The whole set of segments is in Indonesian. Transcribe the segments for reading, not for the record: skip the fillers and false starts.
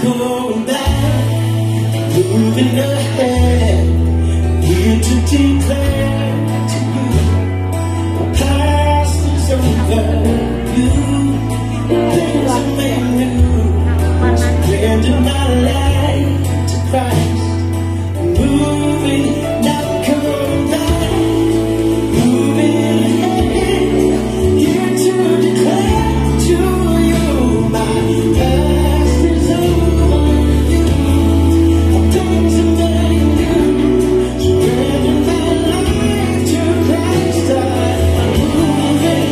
going back, moving ahead, here to declare to you, the past is over. You, things are made new. Surrender my life to Christ, moving, not coming back, moving ahead, here to declare to you, my past is over. You, things are made new. Surrender my life to Christ, I'm moving,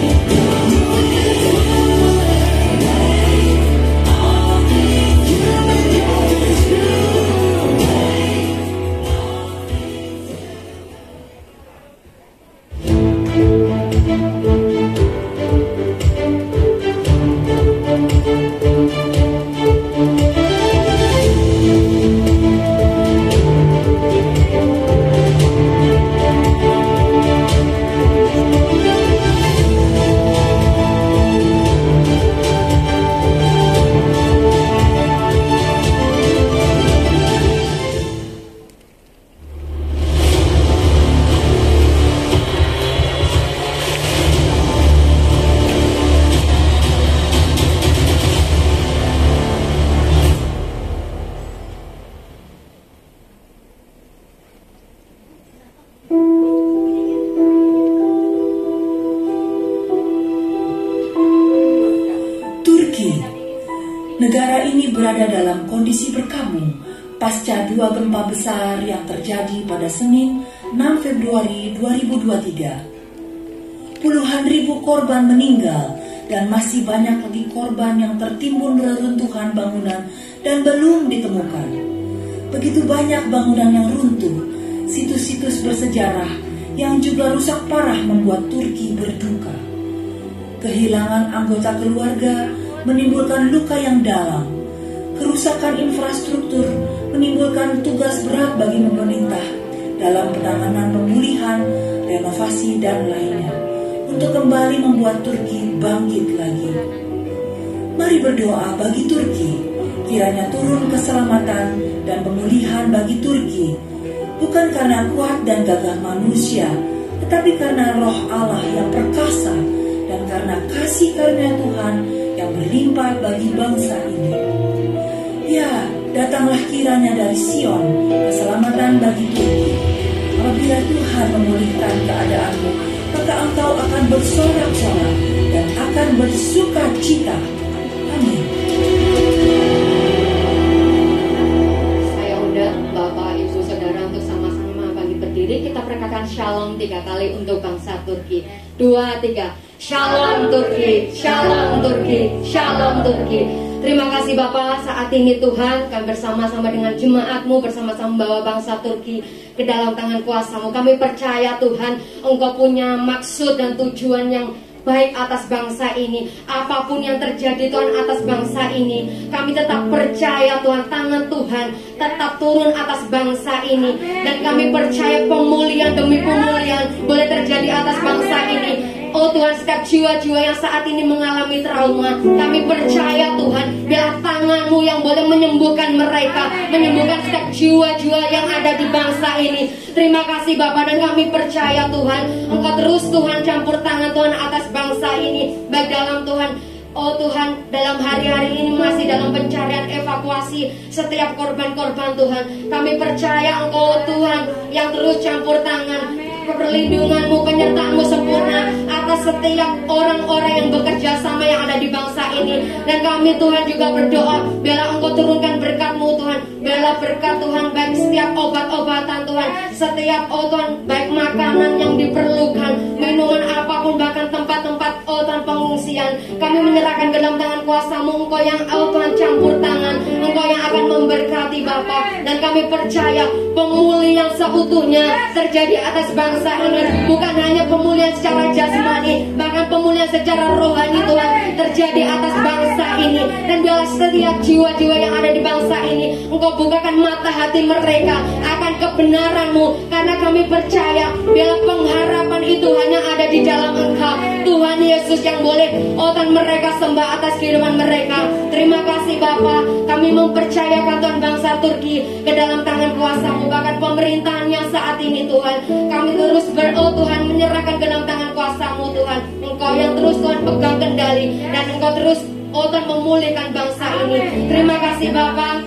negara ini berada dalam kondisi berkabung pasca 2 gempa besar yang terjadi pada Senin 6 Februari 2023. Puluhan ribu korban meninggal dan masih banyak lagi korban yang tertimbun reruntuhan bangunan dan belum ditemukan. Begitu banyak bangunan yang runtuh, situs-situs bersejarah yang juga rusak parah membuat Turki berduka. Kehilangan anggota keluarga menimbulkan luka yang dalam. Kerusakan infrastruktur menimbulkan tugas berat bagi pemerintah dalam penanganan pemulihan, renovasi, dan lainnya untuk kembali membuat Turki bangkit lagi. Mari berdoa bagi Turki, kiranya turun keselamatan dan pemulihan bagi Turki, bukan karena kuat dan gagah manusia, tetapi karena roh Allah yang perkasa dan karena kasih karunia Tuhan yang berlimpah bagi bangsa ini. Ya, datanglah kiranya dari Sion keselamatan bagi Turki. Apabila Tuhan memulihkan keadaanmu, maka engkau akan bersorak-sorak dan akan bersuka cita. Amin. Saya undang Bapak, Ibu, Saudara untuk sama-sama bagi berdiri. Kita perkatakan shalom 3 kali untuk bangsa Turki. 2, 3. Shalom Turki, Shalom Turki, Shalom Turki. Terima kasih Bapak, saat ini Tuhan kami bersama-sama dengan jemaat-Mu, bersama-sama membawa bangsa Turki ke dalam tangan kuasa-Mu. Kami percaya Tuhan, Engkau punya maksud dan tujuan yang baik atas bangsa ini. Apapun yang terjadi Tuhan atas bangsa ini, kami tetap percaya Tuhan, tangan Tuhan tetap turun atas bangsa ini. Dan kami percaya pemulihan demi pemulihan boleh terjadi atas bangsa ini. Oh Tuhan, setiap jiwa-jiwa yang saat ini mengalami trauma, kami percaya Tuhan, biar tangan-Mu yang boleh menyembuhkan mereka, menyembuhkan setiap jiwa-jiwa yang ada di bangsa ini. Terima kasih Bapak, dan kami percaya Tuhan, Engkau terus Tuhan campur tangan Tuhan atas bangsa ini, baik dalam Tuhan, oh Tuhan, dalam hari-hari ini masih dalam pencarian evakuasi setiap korban-korban Tuhan. Kami percaya Engkau Tuhan yang terus campur tangan, perlindungan-Mu, penyertaan-Mu sempurna atas setiap orang-orang yang bekerja sama yang ada di bangsa ini. Dan kami Tuhan juga berdoa, biarlah Engkau turunkan berkat-Mu Tuhan, biarlah berkat Tuhan baik setiap obat-obatan Tuhan, setiap oh Tuhan baik makanan yang diperlukan, minuman apapun, bahkan tempat-tempat oh Tuhan pengungsian, kami menyerahkan ke dalam tangan kuasa-Mu. Engkau yang oh Tuhan campur tangan, Engkau yang akan memberkati Bapa. Dan kami percaya pemulihan seutuhnya terjadi atas bangsa ini, bukan hanya pemulihan secara jasmani, bahkan pemulihan secara rohani Tuhan terjadi atas bangsa ini. Dan biarlah setiap jiwa-jiwa yang ada di bangsa ini, Engkau bukakan mata hati mereka akan menyatakan kebenaran-Mu, karena kami percaya bila pengharapan itu hanya ada di dalam Engkau, Tuhan Yesus, yang boleh Tuhan mereka sembah atas kehidupan mereka. Terima kasih Bapa, kami mempercayakan Tuhan bangsa Turki ke dalam tangan kuasa-Mu, bahkan pemerintahan yang saat ini Tuhan, kami terus Tuhan menyerahkan ke dalam tangan kuasa-Mu Tuhan. Engkau yang terus Tuhan pegang kendali, dan Engkau terus Tuhan memulihkan bangsa ini. Terima kasih Bapa.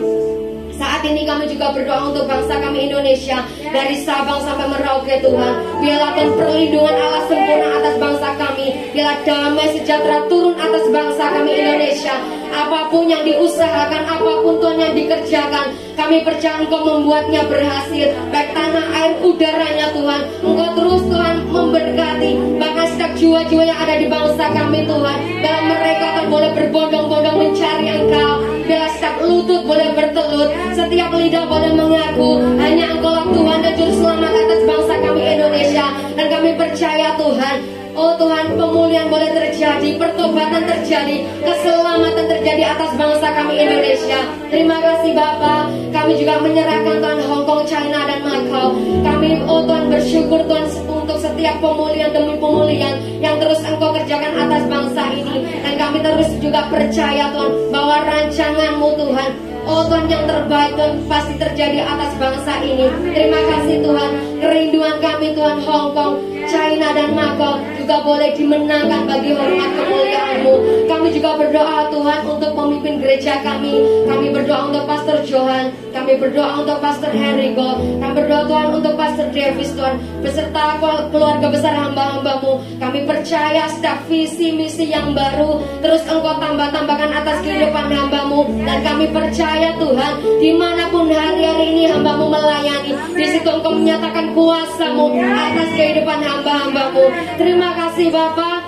Saat ini kami juga berdoa untuk bangsa kami Indonesia, dari Sabang sampai Merauke Tuhan. Biarlah Tuhan perlindungan Allah sempurna atas bangsa kami. Biarlah damai sejahtera turun atas bangsa kami Indonesia. Apapun yang diusahakan, apapun Tuhan yang dikerjakan, kami percaya Engkau membuatnya berhasil. Baik tanah, air, udaranya Tuhan, Engkau terus Tuhan memberkati. Bahkan setiap jiwa-jiwa yang ada di bangsa kami Tuhan, dalam mereka Tuhan boleh berbondong-bondong mencari Engkau. Bila setiap lutut boleh bertelut, setiap lidah boleh mengaku hanya Engkau lah Tuhan dan Juru Selamat atas bangsa kami Indonesia. Dan kami percaya Tuhan, oh Tuhan, pemulihan boleh terjadi, pertobatan terjadi, keselamatan terjadi atas bangsa kami Indonesia. Terima kasih Bapa. Kami juga menyerahkan Tuhan Hong Kong, China dan Macau. Kami oh Tuhan bersyukur Tuhan untuk setiap pemulihan demi pemulihan yang terus Engkau kerjakan atas bangsa ini. Dan kami terus juga percaya Tuhan bahwa rancangan-Mu Tuhan, oh Tuhan, yang terbaik Tuhan pasti terjadi atas bangsa ini. Terima kasih Tuhan. Kerinduan kami Tuhan Hong Kong, China dan Macau juga boleh dimenangkan bagi hormat kemuliaan-Mu. Kami juga berdoa Tuhan untuk pemimpin gereja kami. Kami berdoa untuk Pastor Johan. Kami berdoa untuk Pastor Henrico. Kami berdoa Tuhan untuk Pastor Davis Tuhan, beserta keluarga besar hamba-hamba-Mu. Kami percaya setiap visi misi yang baru terus Engkau tambah-tambahkan atas kehidupan hamba-Mu. Dan kami percaya Tuhan, dimanapun hari-hari ini hamba-Mu melayani, di situ Engkau menyatakan kuasa-Mu atas kehidupan hamba-hamba-Mu. Terima kasih Bapa.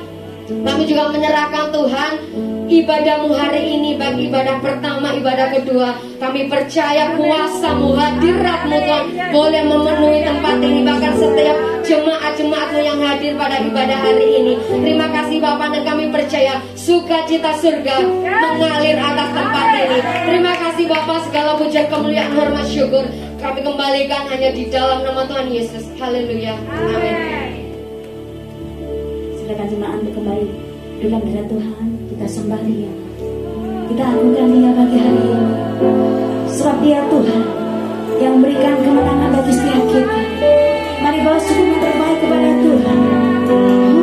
Kami juga menyerahkan Tuhan ibadah-Mu hari ini, baik ibadah pertama, ibadah kedua. Kami percaya kuasa-Mu, hadirat-Mu Tuhan boleh memenuhi tempat ini, bahkan setiap jemaat-jemaat-Mu yang hadir pada ibadah hari ini. Terima kasih Bapa, dan kami percaya sukacita surga mengalir atas tempat ini. Terima kasih Bapa, segala pujian, kemuliaan, hormat, syukur kami kembalikan hanya di dalam nama Tuhan Yesus. Haleluya. Amin. Silakan jemaat untuk kembali dalam hadirat Tuhan. Kita sembah Dia, kita agungkan Dia bagi hari ini, sebab Dia Tuhan yang memberikan kemenangan bagi setiap kita. Mari bawa syukur yang terbaik kepada Tuhan. Terima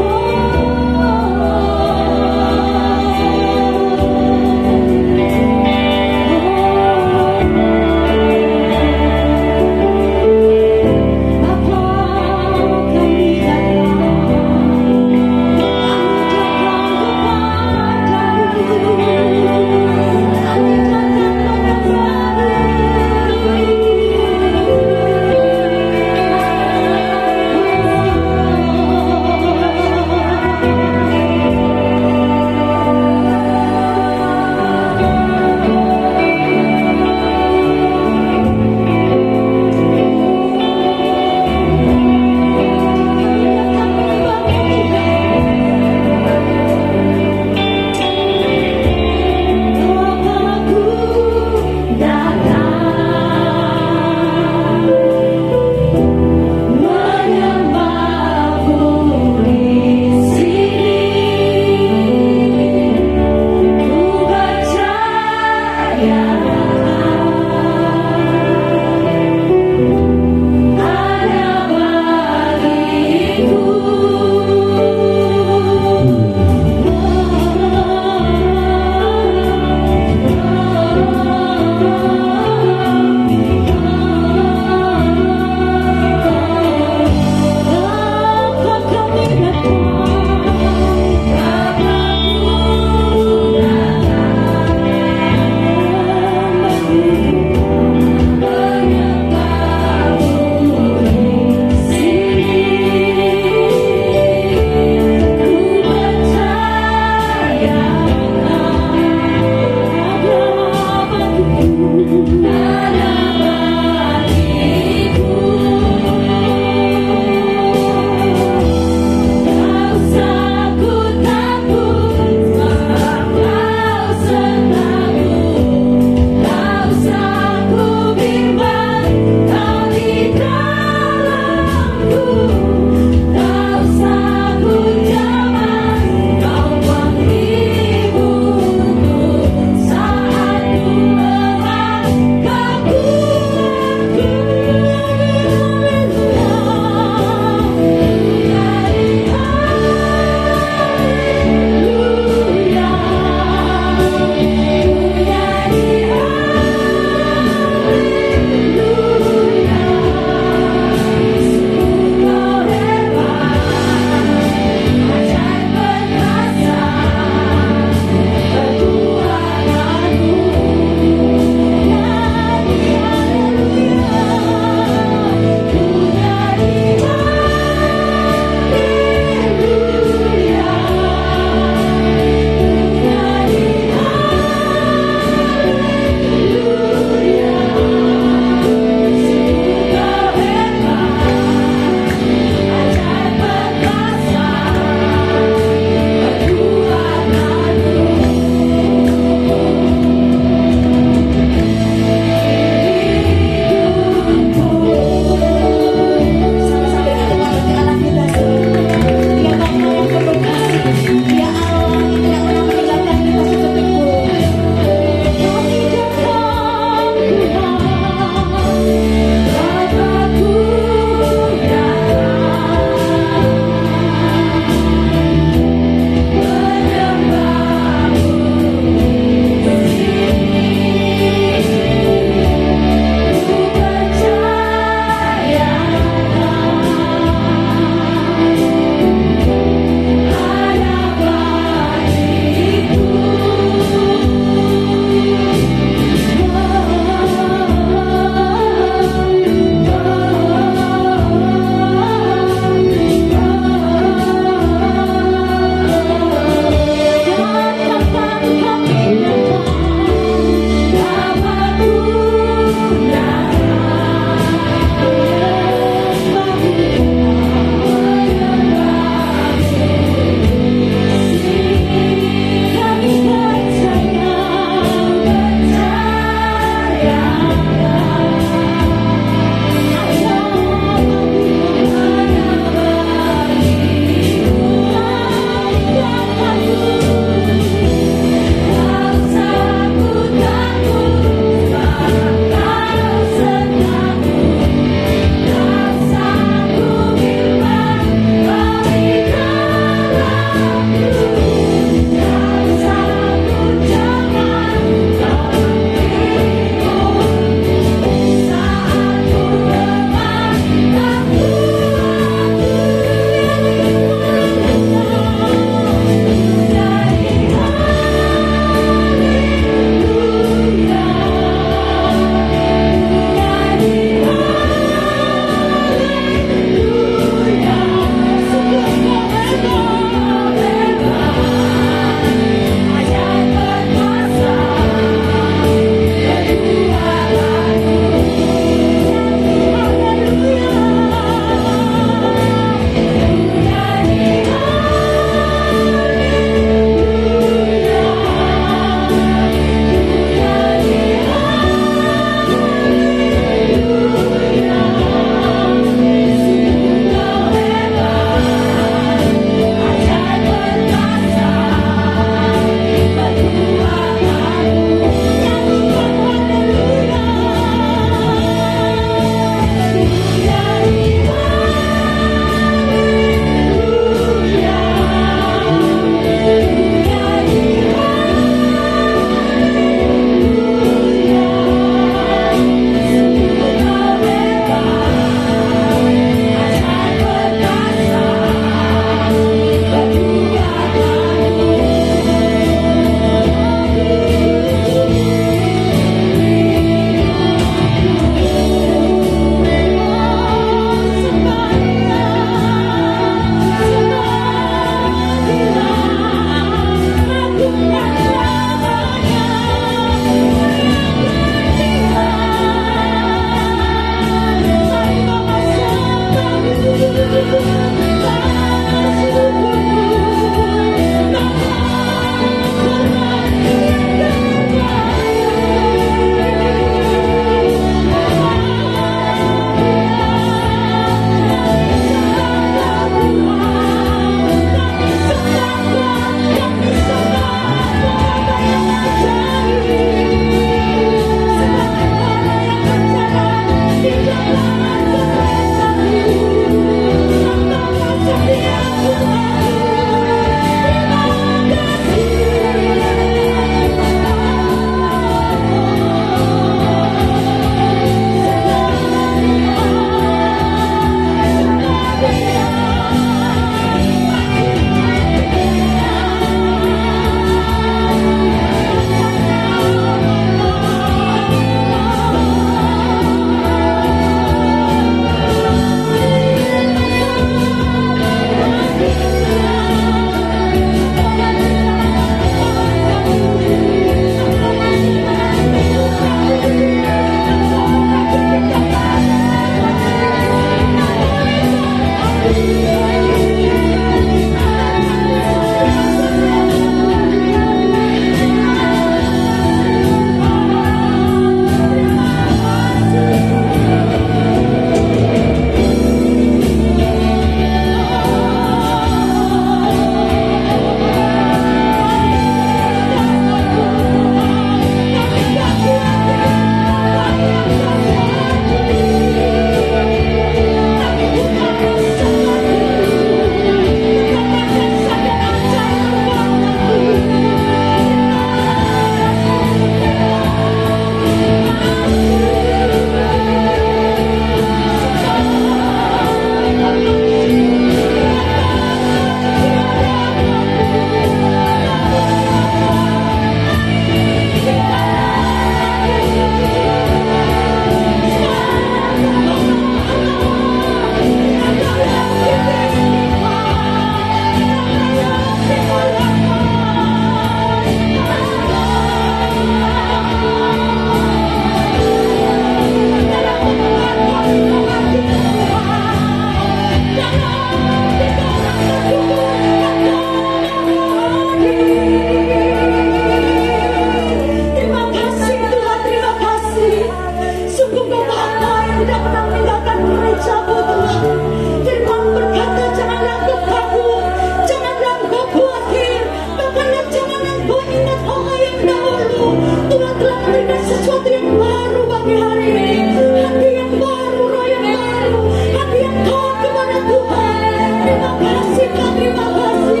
yang pernah meninggalkan gerejamu Tuhan. Firman berkata, janganlah engkau takut, janganlah engkau khawatir, bahkanlah janganlah engkau ingat hal yang dahulu. Tuhan telah memberikan sesuatu yang baru bagi hari ini. Hati yang baru, roh yang baru, hati yang taat kepada Tuhan. Terima kasih, Tuhan, terima kasih.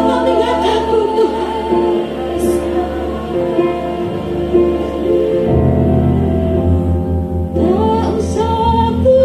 Kami gak takut Tuhan. Tak usah ku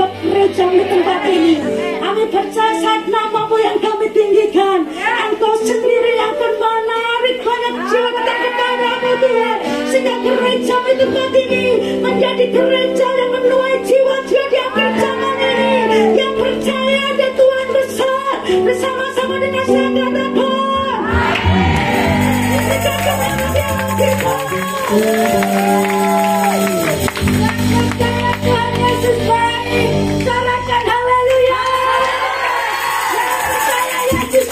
buat gereja di tempat ini. Kami percaya saat namamu yang kami tinggikan, Engkau sendiri yang akan menarik banyak jiwa datang kepadamu Tuhan, sehingga gereja di tempat ini menjadi gereja yang menuai jiwa-jiwa di akhir zaman ini, yang percaya ada Tuhan besar bersama-sama dengan saya katakan. Tuhan Yesus baik, sorakan haleluya. Percaya Yesus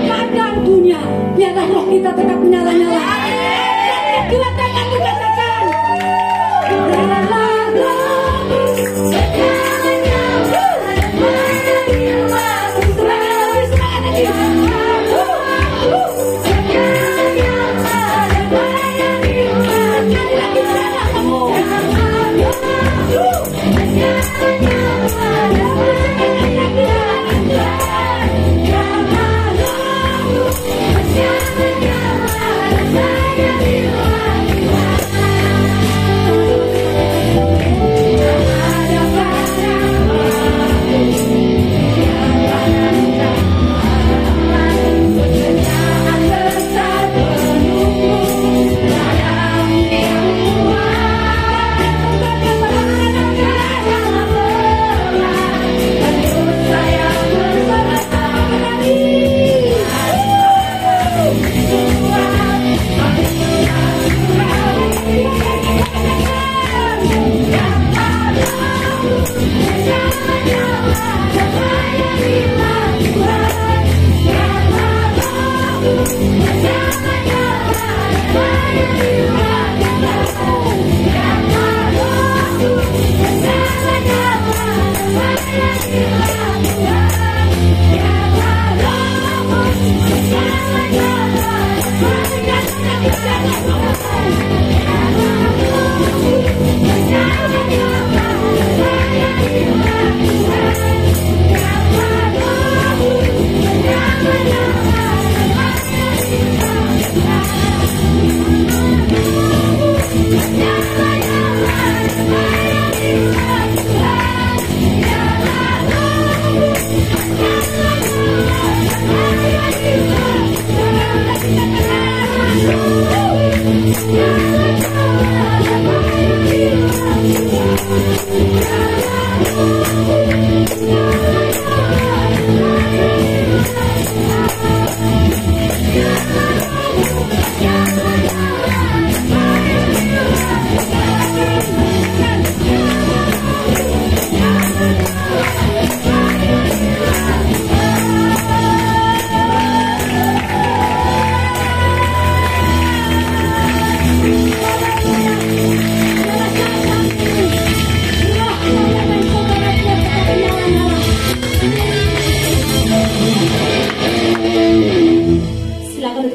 keadaan dunia, biarlah roh kita tetap menyala-nyala. Dua tangan katakan, yeah.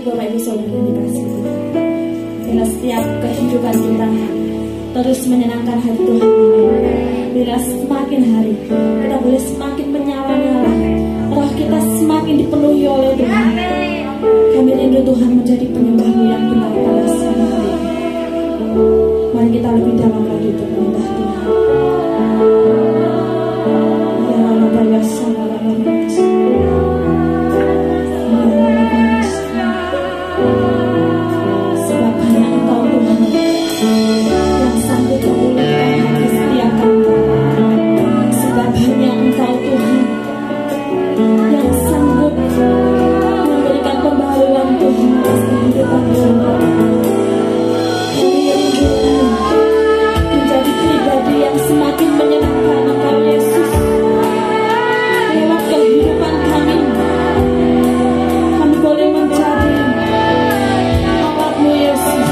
untuk Bapak Ibu Saudara yang dikasihi Tuhan. Bila setiap kehidupan kita terus menyenangkan hati Tuhan, bila semakin hari kita boleh semakin menyala-nyala, roh kita semakin dipenuhi oleh Tuhan. Kami rindu Tuhan menjadi penyembah-Mu yang benar pada siang hari. Mari kita lebih dalam lagi untuk menyembah Tuhan. Ya Allah, ya Allah, sebab hanya Engkau Tuhan yang sanggup memulihkan hati setiap kami. Sebab hanya Engkau Tuhan yang sanggup memberikan pembaharuan Tuhan atas kehidupan kami. Menjadi pribadi yang semakin menyenangkan Engkau Yesus. Lewat kehidupan kami boleh menjadi alat-Mu Yesus.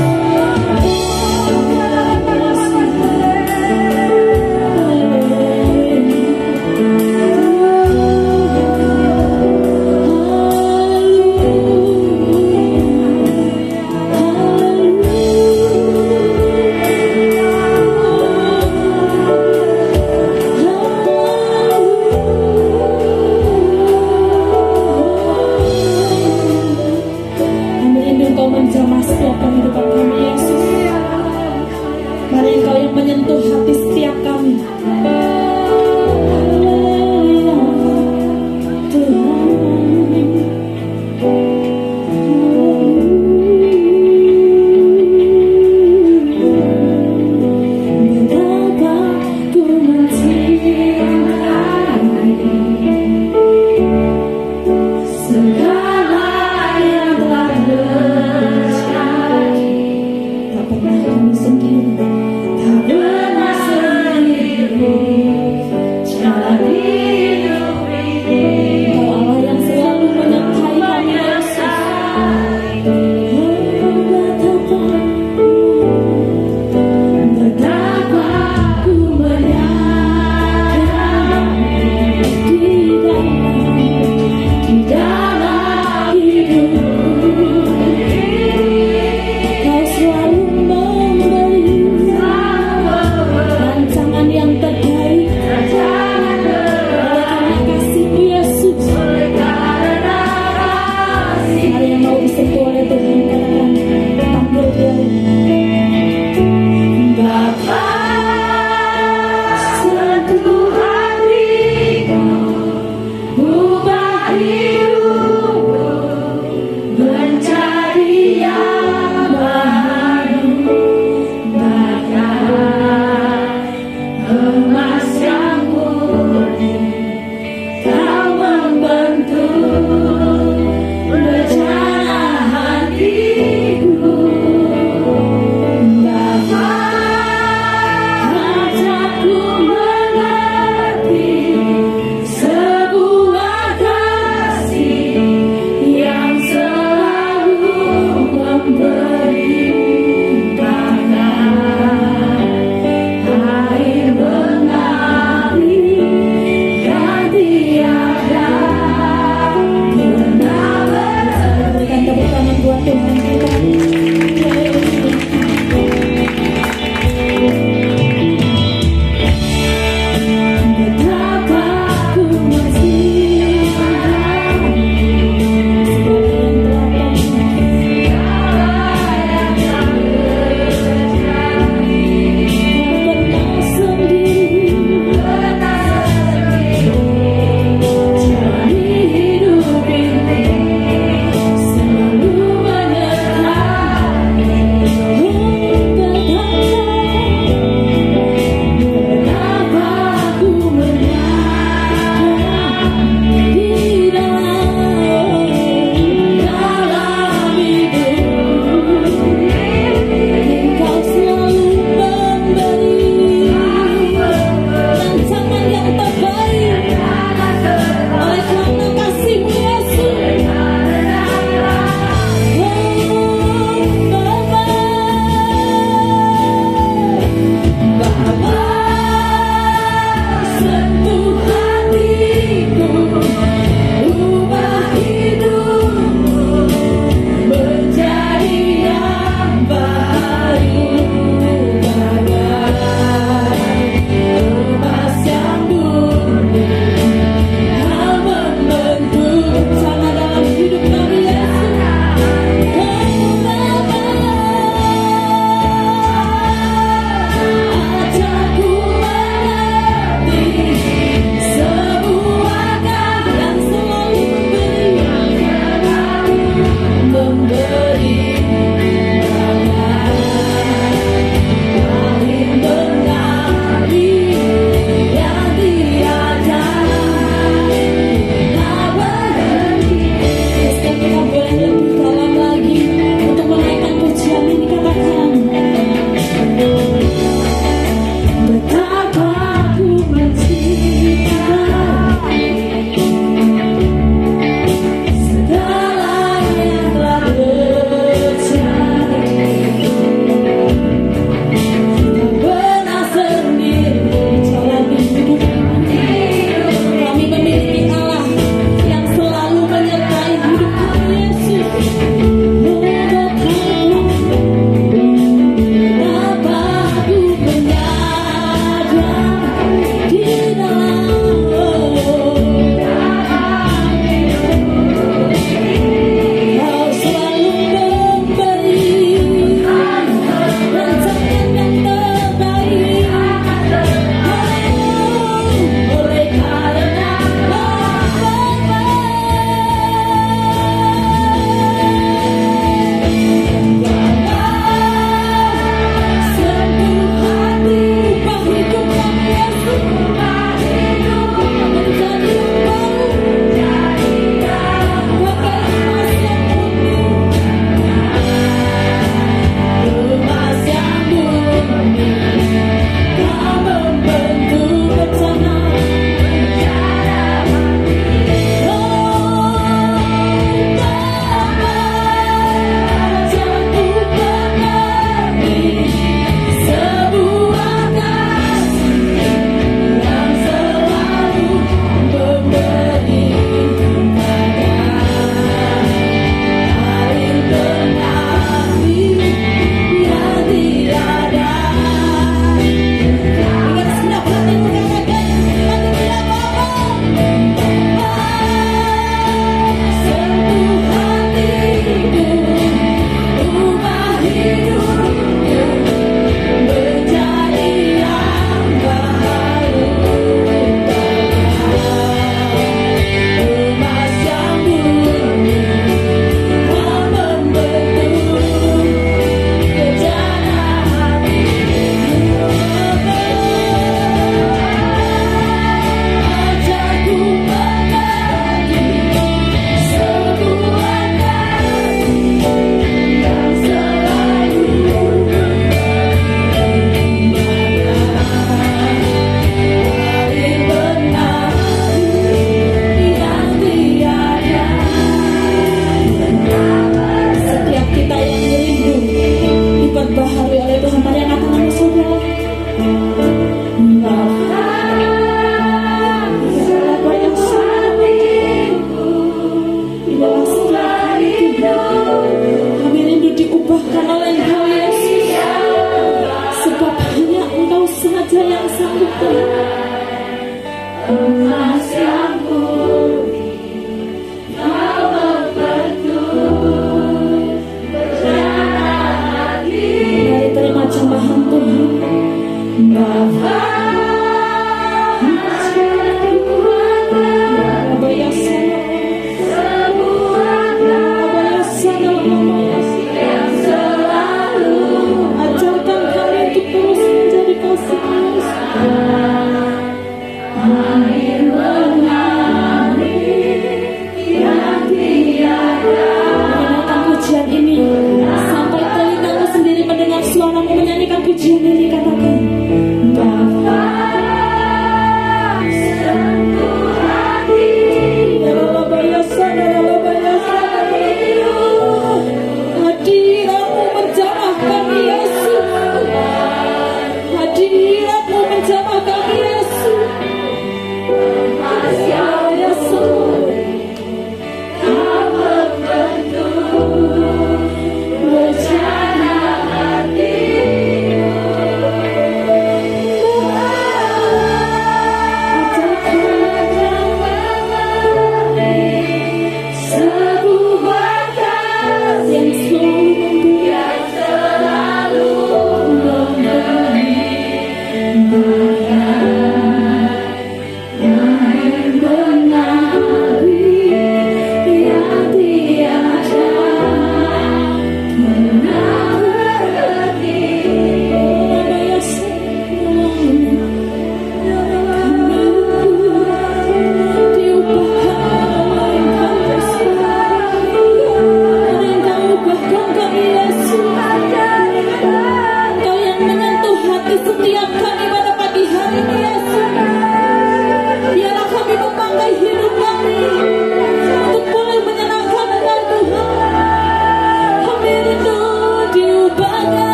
Menjamah setiap kehidupan kami Yesus. Mari Engkau yang menyentuh hati setiap kami. Di dalam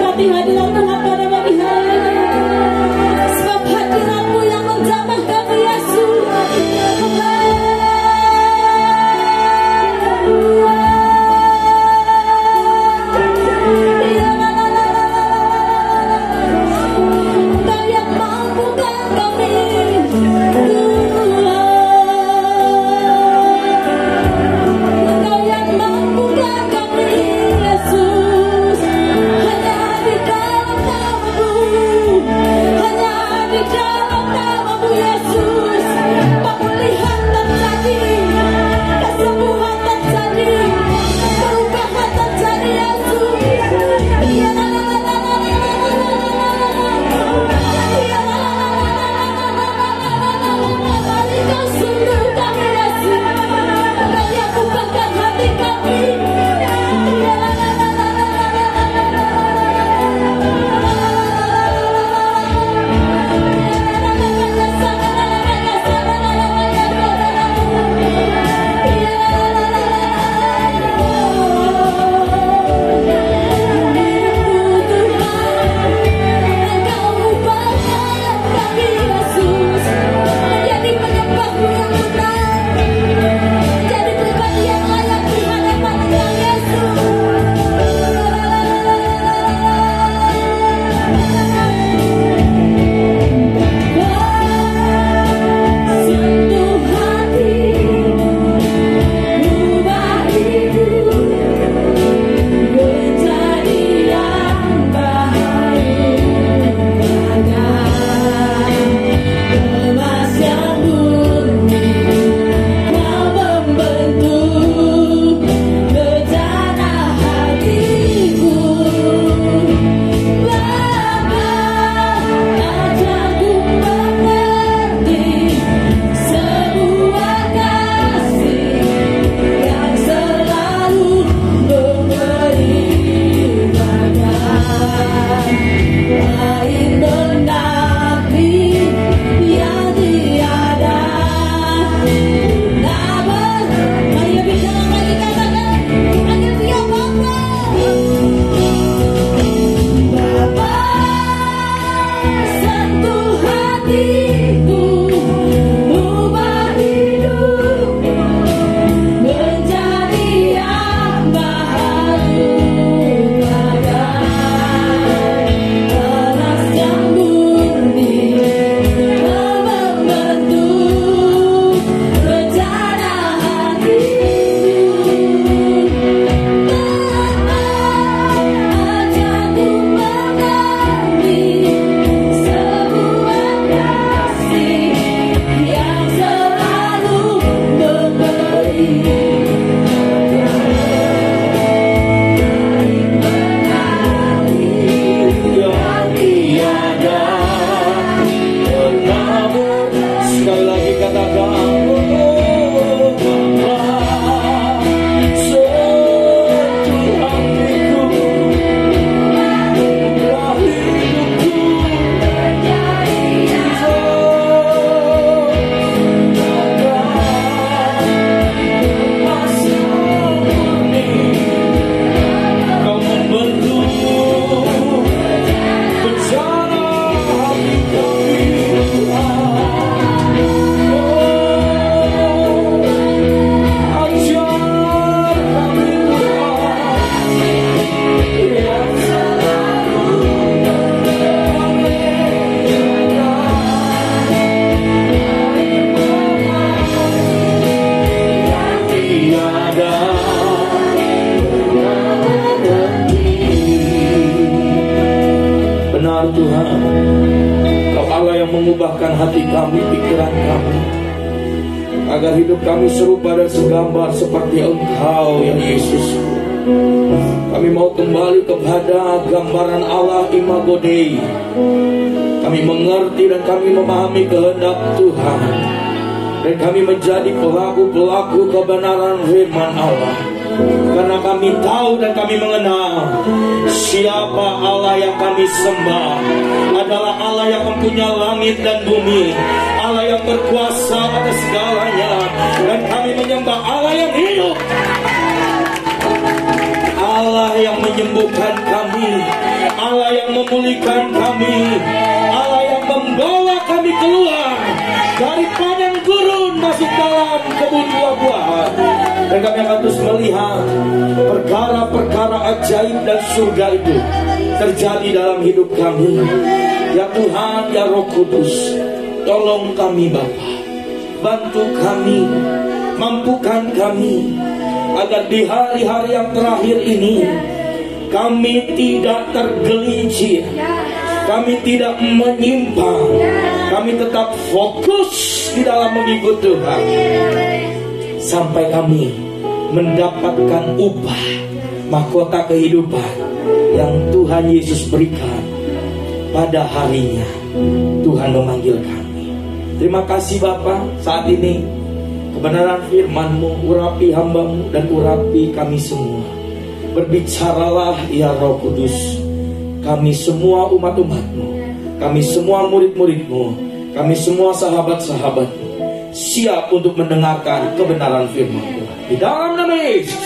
menikmati hadirat Tuhan pada pagi hari ini. Sebab hadirat-Mu yang menjamah kami Yesus. Engkau yang mampukan kami. Engkau yang mampukan kami Yesus. Hanya di dalam nama-Mu, hanya di dalam nama-Mu Yesus, pemulihan terjadi, kesembuhan terjadi, perubahan terjadi Yesus. Engkau sungguh kami Yesus, Engkau yang bukakan hati kami. Engkau ubahkan kami Yesus menjadi penyembah-Mu yang benar, menjadi pribadi yang layak di hadapan Engkau Yesus. Sentuh hati, ubah hidup menjadi yang bahagia. Emas yang murni, Kau membentuk rencana hatiku. Bapa, ajarku mengerti sebuah kasih yang selalu memberi bagai air menapi yang tiada nama. Mari bicara lagi, katakan, panggil dia Bapa. Bapa, sentuh hatiku, ubah hidupku menjadi yang bahagia. Emas yang murni, Kau membentuk rencana hatiku. Bapa, ajarku mengerti sebuah kasih yang selalu memberi yang tiada menabur. Sekali lagi katakan, oh Bapa, sentuh hatiku, ubah hidupku menjadi emas yang murni. Kau membentuk rencana hati kami, Tuhan. Ajar kami, Tuhan, yang selalu yang tiada berhenti. Benar Tuhan, Kau Allah yang mengubahkan hati kami, pikiran kami, agar hidup kami serupa dan segambar seperti Engkau ya Yesus. Kami mau kembali kepada gambaran Allah Imago Dei. Kami mengerti dan kami memahami kehendak Tuhan, dan kami menjadi pelaku-pelaku kebenaran firman Allah. Karena kami tahu dan kami mengenal siapa Allah yang kami sembah. Adalah Allah yang mempunyai langit dan bumi, Allah yang berkuasa atas segalanya. Dan kami menyembah Allah yang hidup, Allah yang menyembuhkan kami, Allah yang memulihkan kami, Allah yang membawa kami keluar dari padang gurun masuk dalam kebun buah-buahan. Dan kami akan terus melihat perkara-perkara ajaib dan surga itu terjadi dalam hidup kami. Ya Tuhan, ya Roh Kudus, tolong kami Bapa, bantu kami, mampukan kami, agar di hari-hari yang terakhir ini kami tidak tergelincir, kami tidak menyimpang, kami tetap fokus di dalam mengikut Tuhan, sampai kami mendapatkan upah mahkota kehidupan yang Tuhan Yesus berikan pada harinya Tuhan memanggil kami. Terima kasih Bapa, saat ini kebenaran firman-Mu urapi hamba-Mu dan urapi kami semua. Berbicaralah ya Roh Kudus, kami semua umat-umat-Mu, kami semua murid-murid-Mu, kami semua sahabat-sahabat-Mu siap untuk mendengarkan kebenaran firman Tuhan. Di dalam nama Yesus,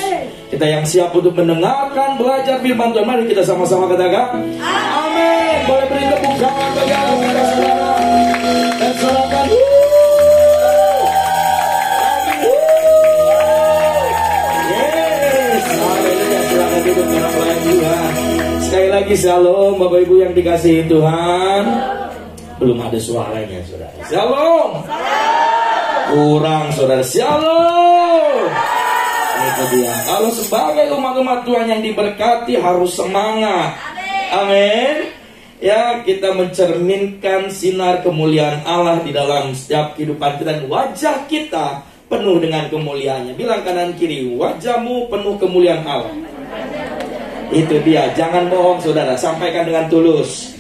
kita yang siap untuk mendengarkan, belajar firman Tuhan, mari kita sama-sama katakan amin. Boleh beri tepuk tangan bagi Allah, saudara-saudara, dan sorakan yes, haleluya. Silakan duduk para pelayan Tuhan. Sekali lagi shalom Bapak Ibu yang dikasihi Tuhan. Belum ada suaranya saudara. Shalom. Kurang saudara. Shalom. Itu dia. Kalau sebagai umat-umat Tuhan yang diberkati harus semangat. Amin. Ya, kita mencerminkan sinar kemuliaan Allah di dalam setiap kehidupan kita, dan wajah kita penuh dengan kemuliaannya. Bilang kanan kiri, wajahmu penuh kemuliaan Allah. Itu dia. Jangan bohong saudara, sampaikan dengan tulus.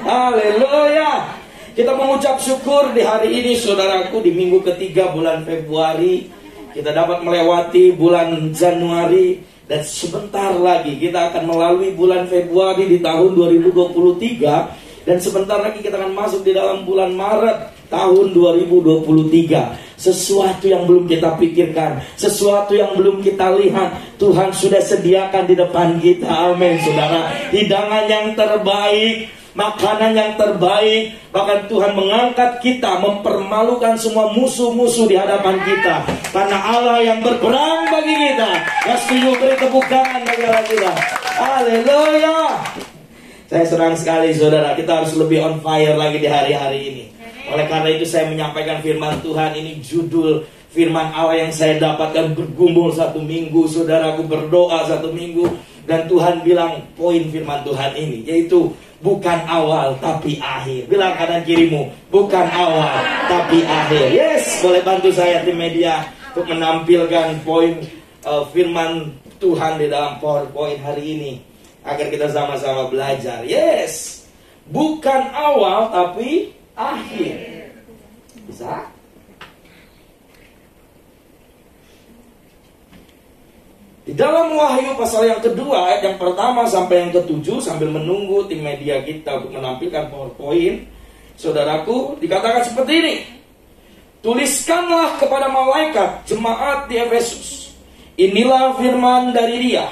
Haleluya. Kita mengucap syukur di hari ini saudaraku, di minggu ketiga bulan Februari. Kita dapat melewati bulan Januari, dan sebentar lagi kita akan melalui bulan Februari di tahun 2023. Dan sebentar lagi kita akan masuk di dalam bulan Maret tahun 2023. Sesuatu yang belum kita pikirkan, sesuatu yang belum kita lihat, Tuhan sudah sediakan di depan kita. Amin saudara. Hidangan yang terbaik, makanan yang terbaik. Bahkan Tuhan mengangkat kita, mempermalukan semua musuh-musuh di hadapan kita, karena Allah yang berperang bagi kita. Ya setuju, beri tepuk tangan bagi Allah kita. Haleluya. Saya senang sekali saudara, kita harus lebih on fire lagi di hari-hari ini. Oleh karena itu saya menyampaikan firman Tuhan ini, judul firman Allah yang saya dapatkan, bergumul 1 minggu. Saudaraku berdoa 1 minggu, dan Tuhan bilang poin firman Tuhan ini, yaitu bukan awal tapi akhir. Bilang kanan kirimu, bukan awal tapi akhir. Yes, boleh bantu saya tim media untuk menampilkan poin firman Tuhan di dalam PowerPoint hari ini, agar kita sama-sama belajar. Yes, bukan awal tapi akhir. Bisa? Di dalam Wahyu pasal yang kedua, ayat yang pertama sampai yang ke-7, sambil menunggu tim media kita untuk menampilkan PowerPoint, saudaraku, dikatakan seperti ini. Tuliskanlah kepada malaikat jemaat di Efesus, inilah firman dari Dia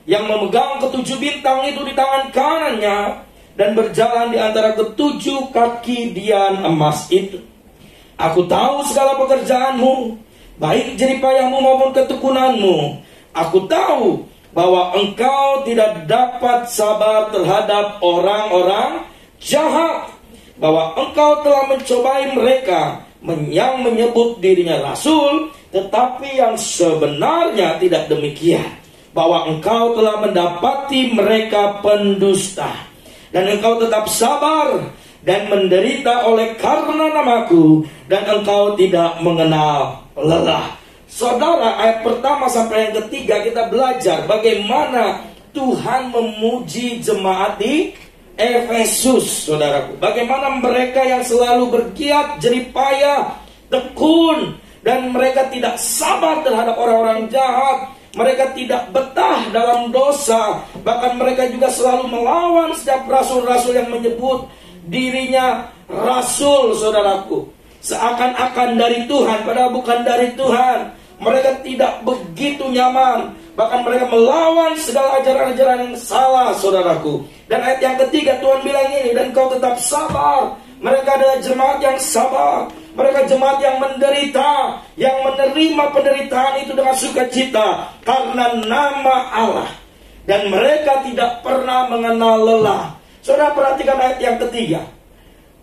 yang memegang ke-7 bintang itu di tangan kanannya, dan berjalan di antara ke-7 kaki dian emas itu. Aku tahu segala pekerjaanmu, baik jeripayahmu maupun ketekunanmu. Aku tahu bahwa engkau tidak dapat sabar terhadap orang-orang jahat, bahwa engkau telah mencobai mereka yang menyebut dirinya rasul, tetapi yang sebenarnya tidak demikian, bahwa engkau telah mendapati mereka pendusta, dan engkau tetap sabar dan menderita oleh karena namaku, dan engkau tidak mengenal lelah. Saudara, ayat pertama sampai yang ketiga kita belajar bagaimana Tuhan memuji jemaat di Efesus, saudaraku. Bagaimana mereka yang selalu bergiat, jeripayah, tekun, dan mereka tidak sabar terhadap orang-orang jahat. Mereka tidak betah dalam dosa. Bahkan mereka juga selalu melawan setiap rasul-rasul yang menyebut dirinya rasul, saudaraku. Seakan-akan dari Tuhan, padahal bukan dari Tuhan. Mereka tidak begitu nyaman Bahkan mereka melawan segala ajaran-ajaran yang salah, saudaraku. Dan ayat yang ketiga Tuhan bilang ini, dan kau tetap sabar. Mereka adalah jemaat yang sabar. Mereka jemaat yang menderita, yang menerima penderitaan itu dengan sukacita karena nama Allah. Dan mereka tidak pernah mengenal lelah. Saudara perhatikan ayat yang ketiga.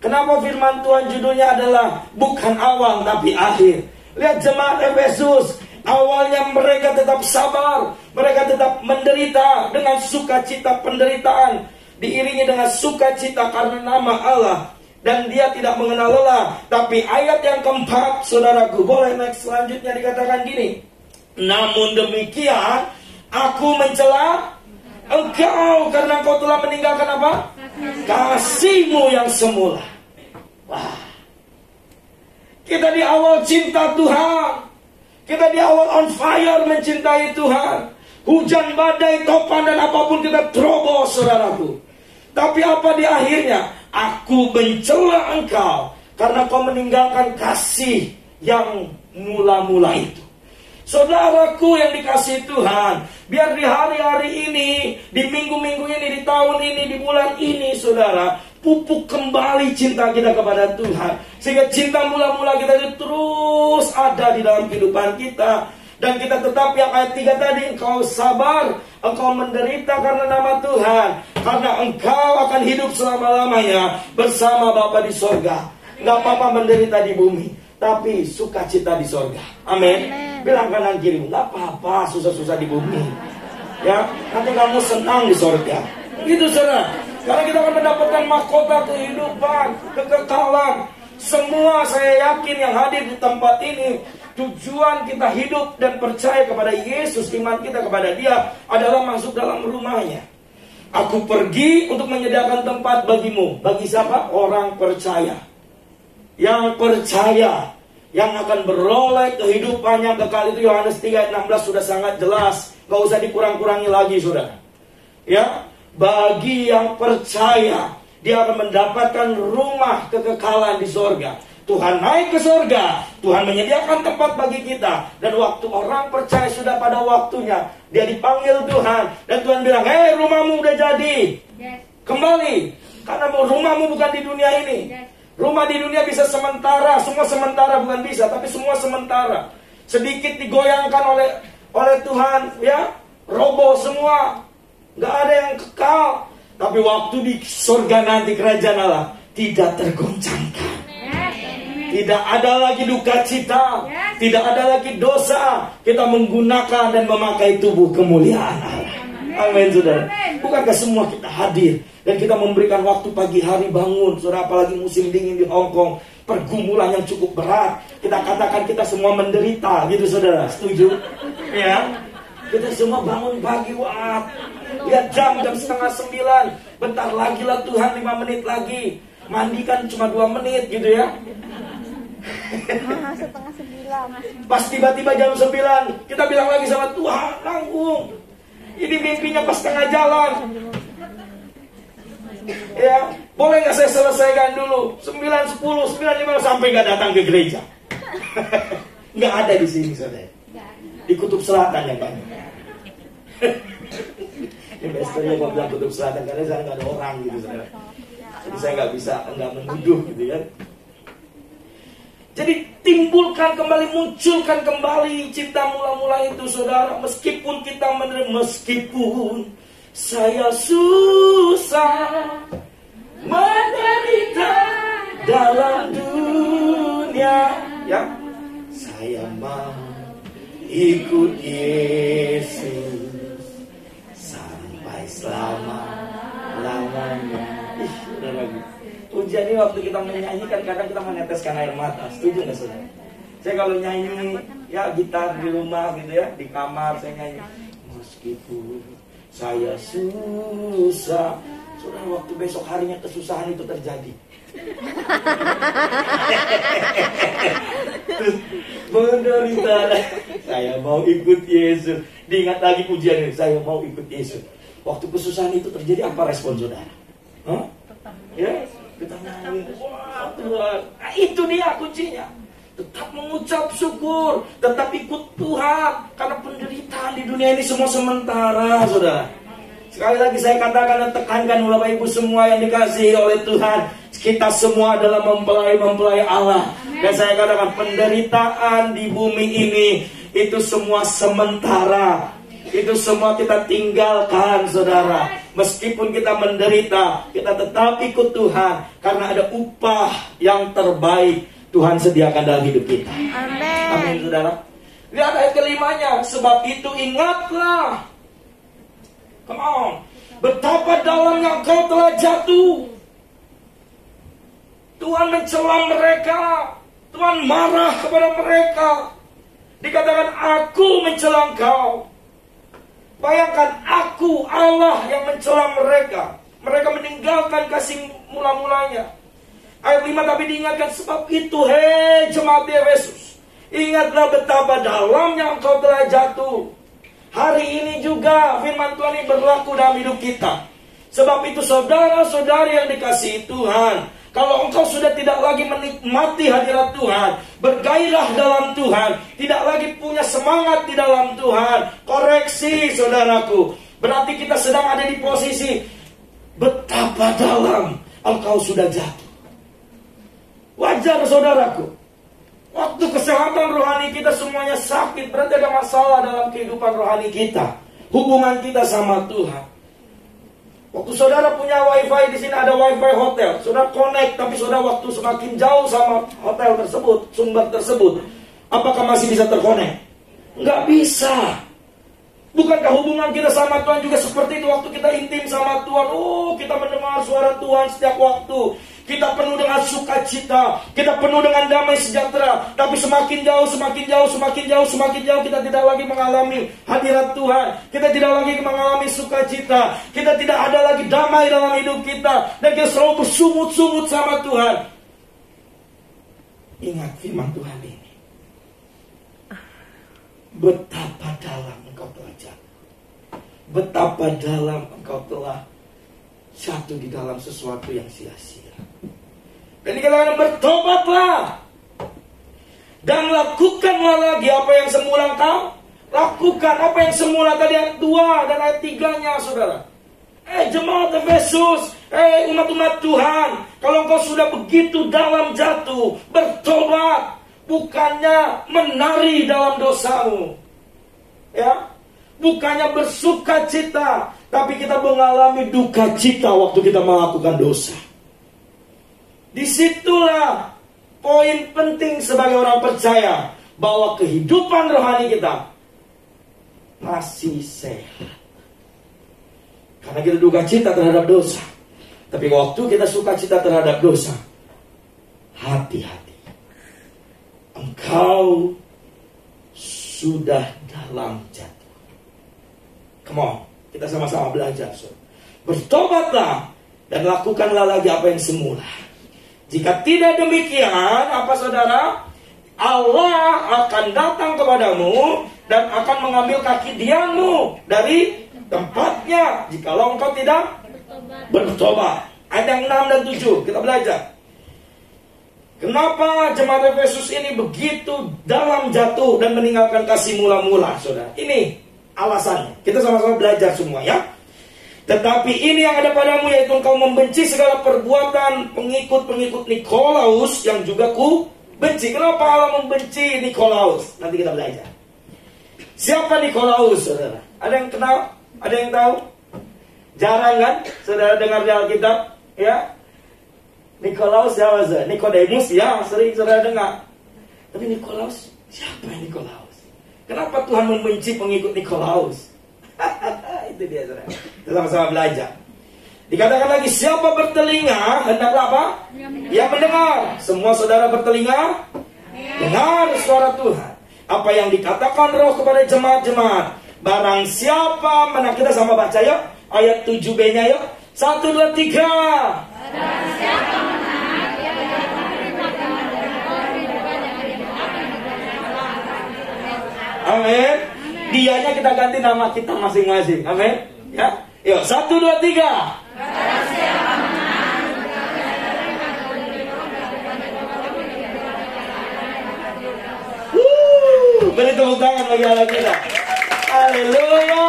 Kenapa firman Tuhan judulnya adalah bukan awal tapi akhir. Lihat jemaat Efesus. Awalnya mereka tetap sabar. Mereka tetap menderita dengan sukacita penderitaan. Diiringi dengan sukacita karena nama Allah. Dan dia tidak mengenal lelah. Tapi ayat yang keempat, saudaraku, boleh next selanjutnya dikatakan gini. Namun demikian, aku mencela engkau karena engkau telah meninggalkan apa? Kasihmu yang semula. Wah. Kita di awal cinta Tuhan. Kita di awal on fire mencintai Tuhan. Hujan, badai, topan dan apapun kita terobos, saudaraku. Tapi apa di akhirnya? Aku mencela engkau karena kau meninggalkan kasih yang mula-mula itu. Saudaraku yang dikasihi Tuhan, biar di hari-hari ini, di minggu-minggu ini, di tahun ini, di bulan ini, saudara, pupuk kembali cinta kita kepada Tuhan. Sehingga cinta mula-mula kita itu terus ada di dalam kehidupan kita. Dan kita tetap yang ayat 3 tadi, engkau sabar, engkau menderita karena nama Tuhan. Karena engkau akan hidup selama-lamanya bersama Bapa di sorga. Gak apa-apa menderita di bumi, tapi sukacita di sorga. Amin. Bilang kanan kirimu, gak apa-apa susah-susah di bumi. Ya, nanti kamu senang di sorga. Gitu saudara. Karena kita akan mendapatkan mahkota kehidupan, kekekalan. Semua saya yakin yang hadir di tempat ini, tujuan kita hidup dan percaya kepada Yesus, iman kita kepada Dia adalah masuk dalam rumahnya. Aku pergi untuk menyediakan tempat bagimu. Bagi siapa? Orang percaya. Yang percaya, yang akan beroleh kehidupannya kekal. Itu Yohanes 3 ayat 16 sudah sangat jelas. Gak usah dikurang-kurangi lagi, saudara. Ya, bagi yang percaya, dia akan mendapatkan rumah kekekalan di sorga. Tuhan naik ke sorga, Tuhan menyediakan tempat bagi kita. Dan waktu orang percaya sudah pada waktunya, dia dipanggil Tuhan. Dan Tuhan bilang, hei rumahmu udah jadi, kembali. Karena rumahmu bukan di dunia ini. Rumah di dunia bisa sementara, semua sementara, bukan bisa, tapi semua sementara. Sedikit digoyangkan oleh Tuhan, ya, roboh semua. Gak ada yang kekal. Tapi waktu di surga nanti kerajaan Allah tidak tergoncangkan. Tidak ada lagi duka cita. Tidak ada lagi dosa. Kita menggunakan dan memakai tubuh kemuliaan Allah. Amin, saudara. Bukankah semua kita hadir dan kita memberikan waktu pagi hari bangun, saudara, apalagi musim dingin di Hong Kong, pergumulan yang cukup berat. Kita katakan kita semua menderita, gitu saudara. Setuju? Ya. Kita semua bangun pagi, wah, lihat jam 8:30. Bentar lagi lah Tuhan, 5 menit lagi. Mandikan cuma 2 menit gitu ya. Setengah 9. Pas tiba-tiba jam 9, kita bilang lagi sama Tuhan, nanggung. Ini mimpinya pas tengah jalan. Ya, boleh nggak saya selesaikan dulu? 9, 10, 9, 5 sampai nggak datang ke gereja. Nggak ada di sini, saudara. Di kutub selatan ya kan. Investornya mau bilang kutub selatan karena saya nggak ada orang gitu, saudara. Jadi saya nggak bisa menuduh gitu kan. Jadi timbulkan kembali, munculkan kembali cinta mula-mula itu, saudara. Meskipun kita menerima, meskipun saya susah menderita dalam dunia, ya, saya mau ikut Yesus sampai selama-lamanya. Udah lagi. Ujian ini waktu kita menyanyikan kadang kita meneteskan air mata. Setuju nggak saudara? Saya kalau nyanyi ya gitar di rumah gitu ya, di kamar saya nyanyi. Meskipun saya susah, saudara, waktu besok harinya kesusahan itu terjadi. Menderita, saya mau ikut Yesus. Diingat lagi pujian ini, saya mau ikut Yesus. Waktu kesusahan itu terjadi, apa respon saudara? Hah? Ya, kita nangis. Wah, Tuhan. Nah, itu dia kuncinya. tetap mengucap syukur, tetap ikut Tuhan. Karena penderitaan di dunia ini semua sementara, saudara. Sekali lagi saya katakan dan tekankan Bapak Ibu semua yang dikasihi oleh Tuhan, kita semua adalah mempelai Allah. Dan saya katakan penderitaan di bumi ini itu semua sementara. Itu semua kita tinggalkan, saudara. Meskipun kita menderita, kita tetap ikut Tuhan. Karena ada upah yang terbaik Tuhan sediakan dalam hidup kita. Amin, saudara. Lihat ayat kelimanya. Sebab itu ingatlah. Come on. Betapa dalamnya engkau telah jatuh. Tuhan mencela mereka. Tuhan marah kepada mereka. Dikatakan aku mencela engkau. Bayangkan aku Allah yang mencela mereka. Mereka meninggalkan kasih mula-mulanya. Ayat 5 tapi diingatkan, sebab itu hei jemaat di Efesus, ingatlah betapa dalamnya engkau telah jatuh. Hari ini juga firman Tuhan ini berlaku dalam hidup kita. Sebab itu saudara-saudari yang dikasihi Tuhan, kalau engkau sudah tidak lagi menikmati hadirat Tuhan, bergairah dalam Tuhan, tidak lagi punya semangat di dalam Tuhan, koreksi saudaraku. Berarti kita sedang ada di posisi betapa dalam engkau sudah jatuh. Wajar saudaraku. Waktu kesehatan rohani kita semuanya sakit, berarti ada masalah dalam kehidupan rohani kita. Hubungan kita sama Tuhan. Waktu saudara punya wifi di sini, ada wifi hotel, saudara connect, tapi saudara waktu semakin jauh sama hotel tersebut, sumber tersebut, apakah masih bisa terkonek? Nggak bisa. Bukankah hubungan kita sama Tuhan juga seperti itu waktu kita intim sama Tuhan? Oh, kita mendengar suara Tuhan setiap waktu. Kita penuh dengan sukacita, kita penuh dengan damai sejahtera. Tapi semakin jauh kita tidak lagi mengalami hadirat Tuhan. Kita tidak lagi mengalami sukacita. Kita tidak ada lagi damai dalam hidup kita. Dan kita selalu bersungut-sungut sama Tuhan. Ingat firman Tuhan ini. Betapa dalam engkau telah jatuh. Betapa dalam engkau telah jatuh di dalam sesuatu yang sia-sia. Dan dikatakan bertobatlah dan lakukanlah lagi apa yang semula engkau lakukan. Apa yang semula tadi ayat 2 dan ayat 3-nya, saudara. Jemaat Efesus, umat-umat Tuhan, kalau engkau sudah begitu dalam jatuh, bertobat, bukannya menari dalam dosamu, ya, bukannya bersuka cita, tapi kita mengalami duka cita waktu kita melakukan dosa. Disitulah poin penting sebagai orang percaya, bahwa kehidupan rohani kita masih sehat. Karena kita duka cita terhadap dosa. Tapi waktu kita suka cita terhadap dosa, hati-hati. Engkau sudah dalam jatuh. Come on, kita sama-sama belajar. Bertobatlah dan lakukanlah lagi apa yang semula. Jika tidak demikian, apa saudara? Allah akan datang kepadamu dan akan mengambil kaki dianmu dari tempatnya jikalau engkau tidak bertobat. Ayat 6 dan 7 kita belajar. Kenapa jemaat Efesus ini begitu dalam jatuh dan meninggalkan kasih mula-mula, saudara? Ini alasannya. Kita sama-sama belajar semua, ya. Tetapi ini yang ada padamu, yaitu engkau membenci segala perbuatan pengikut-pengikut Nikolaus yang juga ku benci. Kenapa Allah membenci Nikolaus? Nanti kita belajar. Siapa Nikolaus, saudara? Ada yang kenal? Ada yang tahu? Jarang kan saudara dengar di Alkitab, ya? Nikolaus siapa, saudara? Nikodemus, ya, sering saudara dengar. Tapi Nikolaus, siapa Nikolaus? Kenapa Tuhan membenci pengikut Nikolaus? Itu dia, saudara. Kita sama-sama belajar. Dikatakan lagi, siapa bertelinga hendaklah apa? Yang mendengar. Semua saudara bertelinga, dengar suara Tuhan. Apa yang dikatakan Roh kepada jemaat-jemaat. Barang siapa, mana kita sama baca ya, ayat 7b-nya ya. 1, 2, 3. Barang siapa menahan, amin. Dianya kita ganti nama kita masing-masing. Amin. Ya. Yuk, 1, 2, 3. Barang siapa menahan, Beri tepuk tangan bagi Allah kita. Haleluya.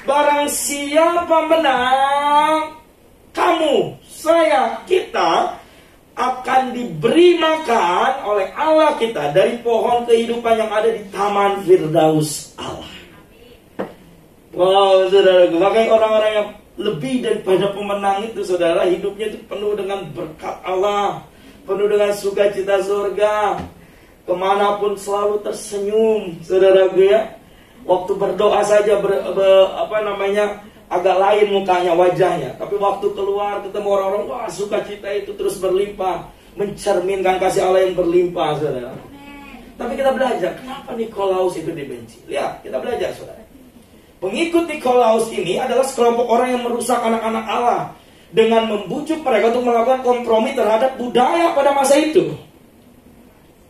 Barang siapa menang, kamu, saya, kita akan diberi makan oleh Allah kita dari pohon kehidupan yang ada di Taman Firdaus Allah. Wow, saudaraku, makanya orang-orang yang lebih daripada pemenang itu, saudara, hidupnya itu penuh dengan berkat Allah, penuh dengan sukacita surga, kemanapun selalu tersenyum, saudaraku ya. Waktu berdoa saja agak lain mukanya, wajahnya. Tapi waktu keluar ketemu orang-orang, wah, sukacita itu terus berlimpah, mencerminkan kasih Allah yang berlimpah, saudara. Tapi kita belajar, kenapa Nikolaus itu dibenci? Lihat, kita belajar, saudara. Pengikut Nikolaus ini adalah sekelompok orang yang merusak anak-anak Allah dengan membujuk mereka untuk melakukan kompromi terhadap budaya pada masa itu.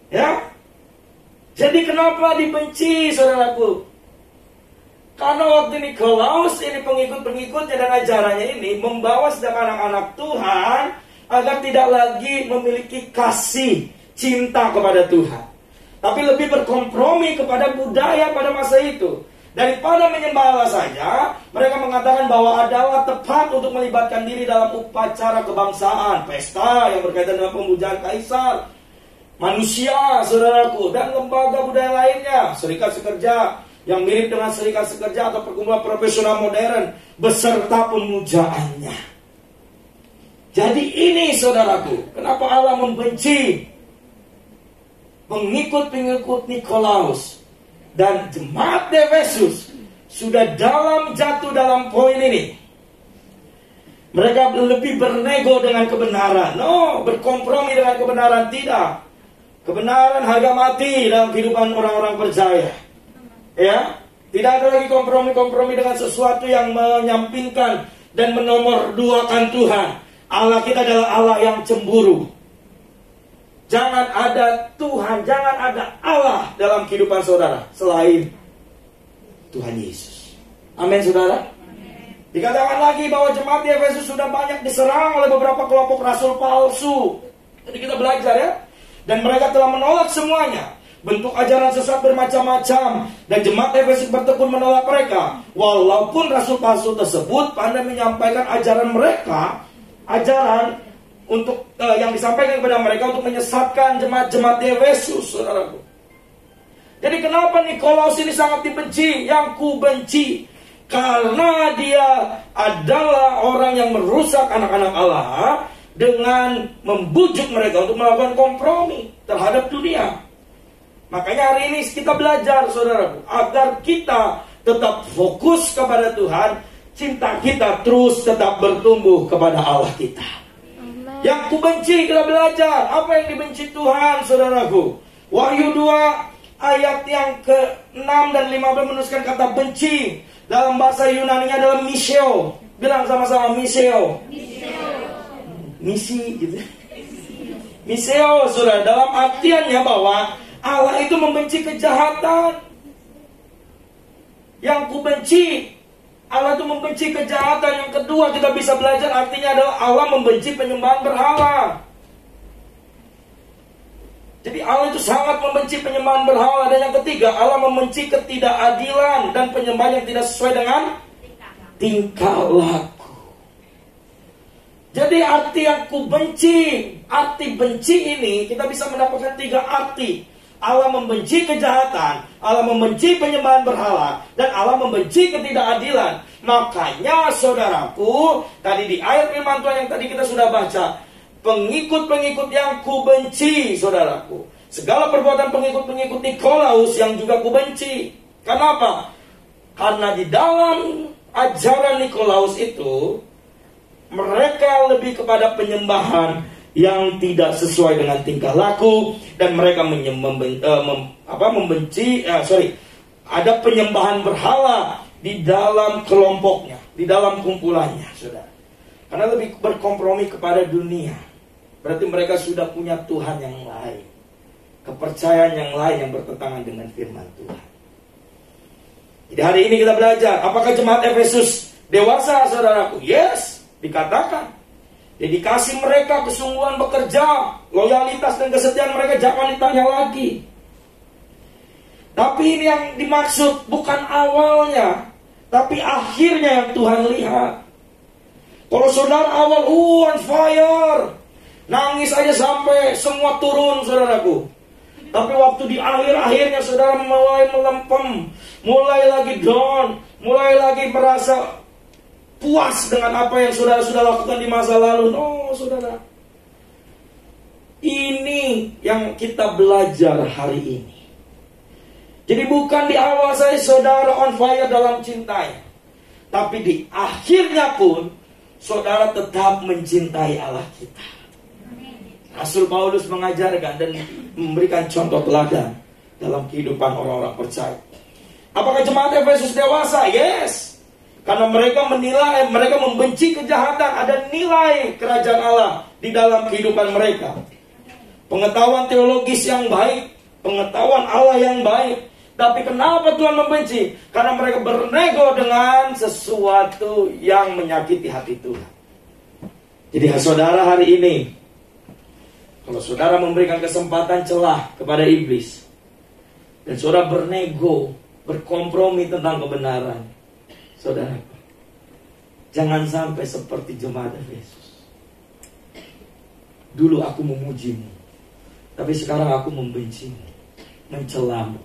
Ya, jadi kenapa dibenci, saudaraku? Karena waktu Nikolaus ini, pengikut-pengikutnya dan ajarannya ini membawa sedang anak-anak Tuhan agar tidak lagi memiliki kasih cinta kepada Tuhan, tapi lebih berkompromi kepada budaya pada masa itu. Daripada menyembah Allah saja, mereka mengatakan bahwa adalah tepat untuk melibatkan diri dalam upacara kebangsaan, pesta yang berkaitan dengan pemujaan kaisar, manusia, saudaraku, dan lembaga budaya lainnya, serikat sekerja yang mirip dengan serikat sekerja atau perkumpulan profesional modern beserta pemujaannya. Jadi ini, saudaraku, kenapa Allah membenci pengikut-pengikut Nikolaus dan jemaat di Efesus sudah jatuh dalam poin ini. Mereka lebih bernego dengan kebenaran. No, berkompromi dengan kebenaran tidak. Kebenaran harga mati dalam kehidupan orang-orang percaya. Ya, tidak ada lagi kompromi-kompromi dengan sesuatu yang menyampingkan dan menomorduakan Tuhan. Allah kita adalah Allah yang cemburu. Jangan ada Tuhan, jangan ada Allah dalam kehidupan saudara selain Tuhan Yesus. Amin, saudara. Dikatakan lagi bahwa jemaat di Efesus sudah banyak diserang oleh beberapa kelompok rasul palsu. Jadi kita belajar ya. Dan mereka telah menolak semuanya. Bentuk ajaran sesat bermacam-macam, dan jemaat Efesus bertekun menolak mereka. Walaupun rasul palsu tersebut pandai menyampaikan ajaran mereka, ajaran untuk yang disampaikan kepada mereka untuk menyesatkan jemaat-jemaat di Efesus, saudaraku. Jadi kenapa Nikolaus ini sangat dibenci? Yang ku benci karena dia adalah orang yang merusak anak-anak Allah dengan membujuk mereka untuk melakukan kompromi terhadap dunia. Makanya hari ini kita belajar, saudaraku, agar kita tetap fokus kepada Tuhan, cinta kita terus tetap bertumbuh kepada Allah kita. Amen. Yang ku benci, kita belajar apa yang dibenci Tuhan, saudaraku. Wahyu 2 ayat yang ke-6 dan 15 menuliskan kata benci. Dalam bahasa Yunani-nya adalah miseo. Bilang sama-sama miseo. Misi gitu. Miseo, saudara, dalam artiannya bahwa Allah itu membenci kejahatan. Yang ku benci, Allah itu membenci kejahatan. Yang kedua kita bisa belajar artinya adalah Allah membenci penyembahan berhala. Jadi Allah itu sangat membenci penyembahan berhala. Dan yang ketiga, Allah membenci ketidakadilan dan penyembahan yang tidak sesuai dengan tingkah laku. Jadi arti yang ku benci, arti benci ini kita bisa mendapatkan 3 arti. Allah membenci kejahatan, Allah membenci penyembahan berhala, dan Allah membenci ketidakadilan. Makanya saudaraku, tadi di ayat firman Tuhan yang tadi kita sudah baca, pengikut-pengikut yang ku benci, saudaraku. Segala perbuatan pengikut-pengikut Nikolaus yang juga ku benci. Kenapa? Karena di dalam ajaran Nikolaus itu, mereka lebih kepada penyembahan yang tidak sesuai dengan tingkah laku, dan mereka ada penyembahan berhala di dalam kelompoknya, di dalam kumpulannya, saudara. Karena lebih berkompromi kepada dunia. Berarti mereka sudah punya Tuhan yang lain, kepercayaan yang lain yang bertentangan dengan firman Tuhan. Jadi hari ini kita belajar, apakah jemaat Efesus dewasa, saudaraku? Yes, dikatakan. Dedikasi mereka, kesungguhan bekerja, loyalitas dan kesetiaan mereka jangan ditanya lagi. Tapi ini yang dimaksud bukan awalnya, tapi akhirnya yang Tuhan lihat. Kalau saudara awal on fire, nangis aja sampai semua turun saudaraku. Tapi waktu di akhir-akhirnya saudara mulai melempem, mulai lagi down, mulai lagi merasa puas dengan apa yang saudara sudah lakukan di masa lalu. Oh saudara, ini yang kita belajar hari ini. Jadi bukan di awal saya saudara on fire dalam cintanya, tapi di akhirnya pun saudara tetap mencintai Allah kita. Rasul Paulus mengajarkan dan memberikan contoh teladan dalam kehidupan orang-orang percaya. Apakah jemaat Efesus dewasa? Yes. Karena mereka menilai, mereka membenci kejahatan. Ada nilai kerajaan Allah di dalam kehidupan mereka. Pengetahuan teologis yang baik, pengetahuan Allah yang baik. Tapi kenapa Tuhan membenci? Karena mereka bernego dengan sesuatu yang menyakiti hati Tuhan. Jadi saudara hari ini, kalau saudara memberikan kesempatan celah kepada iblis, dan saudara bernego, berkompromi tentang kebenaran, saudara, jangan sampai seperti jemaat Efesus. Dulu aku memujimu, tapi sekarang aku membencimu, mencelamu.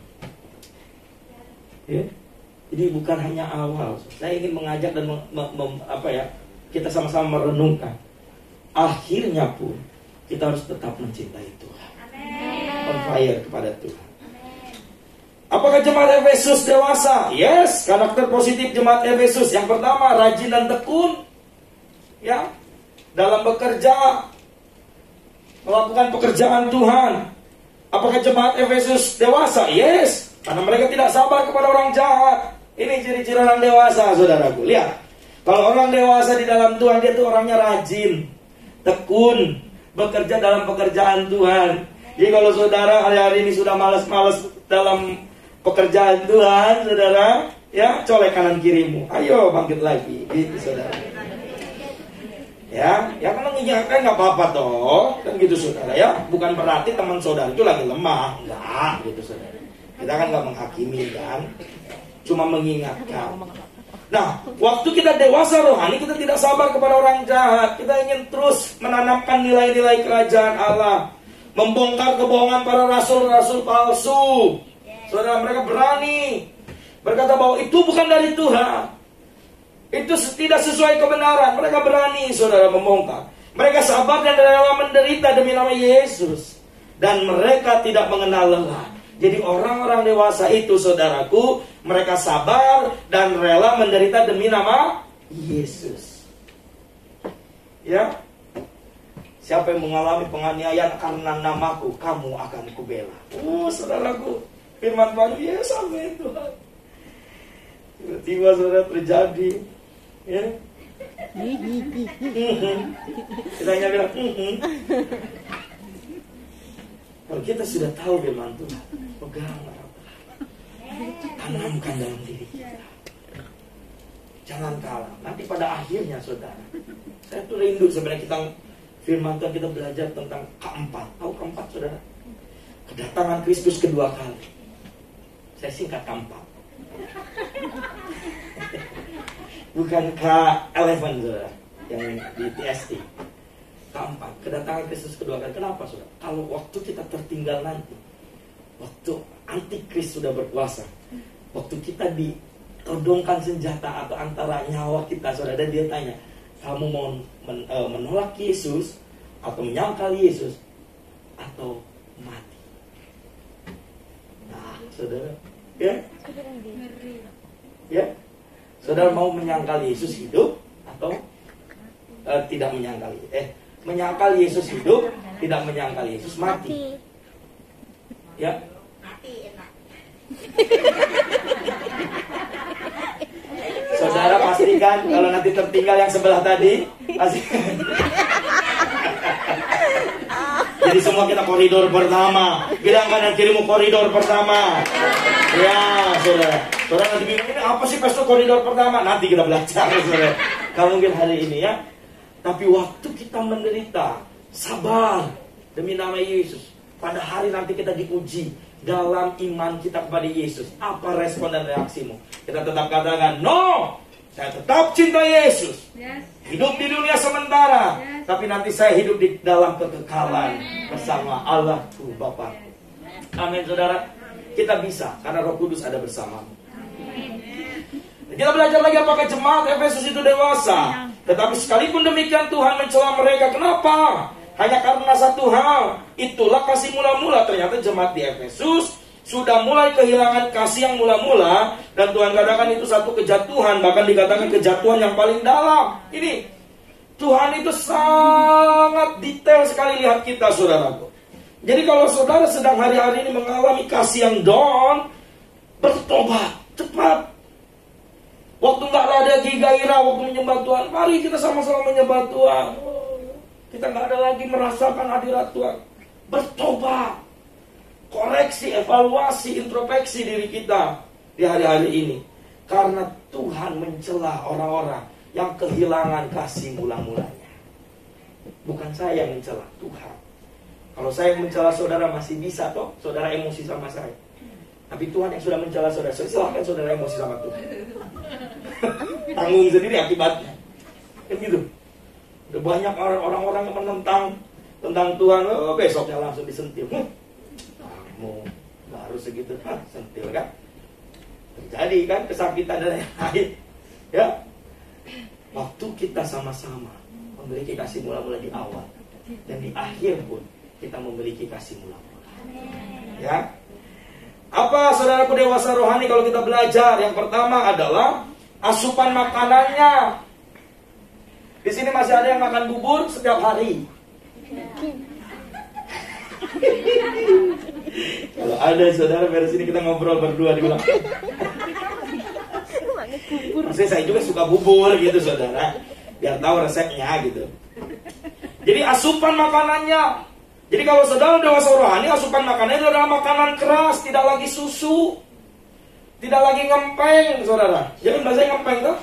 Ya? Jadi bukan hanya awal. Saya ingin mengajak dan kita sama-sama merenungkan. Akhirnya pun kita harus tetap mencintai Tuhan. On fire kepada Tuhan. Apakah jemaat Efesus dewasa? Yes, karakter positif jemaat Efesus. Yang pertama, rajin dan tekun. Ya, dalam bekerja, melakukan pekerjaan Tuhan. Apakah jemaat Efesus dewasa? Yes, karena mereka tidak sabar kepada orang jahat. Ini ciri-ciri orang dewasa, saudaraku. Lihat, kalau orang dewasa di dalam Tuhan, dia tuh orangnya rajin, tekun, bekerja dalam pekerjaan Tuhan. Jadi kalau saudara hari-hari ini sudah malas-malas dalam pekerjaan Tuhan, saudara, ya colek kanan kirimu, ayo bangkit lagi, gitu saudara. Ya kan mengingatkan nggak apa-apa toh, kan gitu saudara ya. Bukan berarti teman saudara itu lagi lemah, enggak, gitu saudara. Kita kan nggak menghakimi kan, cuma mengingatkan. Nah, waktu kita dewasa rohani, kita tidak sabar kepada orang jahat. Kita ingin terus menanamkan nilai-nilai kerajaan Allah, membongkar kebohongan para rasul-rasul palsu. Saudara, mereka berani berkata bahwa itu bukan dari Tuhan, itu tidak sesuai kebenaran. Mereka berani, saudara, membongkar. Mereka sabar dan rela menderita demi nama Yesus, dan mereka tidak mengenal lelah. Jadi orang-orang dewasa itu, saudaraku, mereka sabar dan rela menderita demi nama Yesus. Ya, siapa yang mengalami penganiayaan karena namaku, kamu akan kubela. Oh, saudaraku, firman Tuhan, ya sampai Tuhan. Tiba-tiba saudara terjadi, ya. Kita hanya bilang, Kalau kita sudah tahu firman Tuhan, pegang, tanamkan dalam diri kita. Jangan kalah. Nanti pada akhirnya, saudara, saya tuh rindu sebenarnya kita firman Tuhan, kita belajar tentang keempat. Tahu keempat, saudara? Kedatangan Kristus kedua kali. Saya singkat keempat. Bukan K11, saudara, yang di TST. Keempat, kedatangan Kristus kedua kali. Kenapa, saudara? Kalau waktu kita tertinggal nanti, waktu antikris sudah berkuasa, waktu kita ditodongkan senjata atau antara nyawa kita, saudara, dan dia tanya, kamu mau menolak Yesus atau menyangkal Yesus atau mati? Nah, saudara, ya, saudara mau menyangkal Yesus hidup atau tidak menyangkal? Menyangkal Yesus hidup, tidak menyangkal Yesus mati. Ya. Mati enak. Saudara pastikan kalau nanti tertinggal yang sebelah tadi, pastikan. Jadi semua kita koridor pertama. Bilang kanan kirimu koridor pertama. Ya, saudara. Saudara nanti bingung, ini apa sih pastor koridor pertama? Nanti kita belajar, saudara. Kalau mungkin hari ini ya. Tapi waktu kita menderita, sabar demi nama Yesus. Pada hari nanti kita diuji, dalam iman kita kepada Yesus, apa respon dan reaksimu? Kita tetap katakan, no, saya tetap cinta Yesus. Hidup di dunia sementara, tapi nanti saya hidup di dalam kekekalan bersama Allahku Bapa. Amin, saudara. Kita bisa, karena Roh Kudus ada bersamamu. Kita belajar lagi apakah jemaat Efesus itu dewasa. Tetapi sekalipun demikian Tuhan mencela mereka. Kenapa? Hanya karena satu hal. Itulah kasih mula-mula. Ternyata jemaat di Efesus sudah mulai kehilangan kasih yang mula-mula. Dan Tuhan katakan itu satu kejatuhan. Bahkan dikatakan kejatuhan yang paling dalam. Ini Tuhan itu sangat detail sekali lihat kita, saudaraku. Jadi kalau saudara sedang hari-hari ini mengalami kasih yang down, bertobat cepat. Waktu nggak ada gairah, waktu menyembah Tuhan, mari kita sama-sama menyembah Tuhan. Kita nggak ada lagi merasakan hadirat Tuhan. Bertobat, koreksi, evaluasi, introspeksi diri kita di hari-hari ini. Karena Tuhan mencela orang-orang yang kehilangan kasih mula-mulanya. Bukan saya yang mencela, Tuhan. Kalau saya mencela saudara masih bisa toh, saudara emosi sama saya. Tapi Tuhan yang sudah mencela saudara, silahkan saudara emosi sama Tuhan. Tanggung sendiri akibatnya. Kan gitu. Udah banyak orang-orang yang menentang tentang Tuhan, besoknya langsung disentil. Kamu baru segitu, sentil kan? Terjadi kan kesakitan dan lain-lain. Ya. Waktu kita sama-sama memiliki kasih mula-mula di awal dan di akhir pun kita memiliki kasih mula-mula. Ya. Apa saudaraku dewasa rohani kalau kita belajar? Yang pertama adalah asupan makanannya. Di sini masih ada yang makan bubur setiap hari. Kalau ada saudara beres ini kita ngobrol berdua di belakang. Maksudnya saya juga suka bubur gitu saudara, biar tahu resepnya gitu. Jadi asupan makanannya. Jadi kalau saudara dewasa rohani, asupan makanannya itu adalah makanan keras, tidak lagi susu, tidak lagi ngempeng, saudara. Jangan bahasa ngempeng tuh,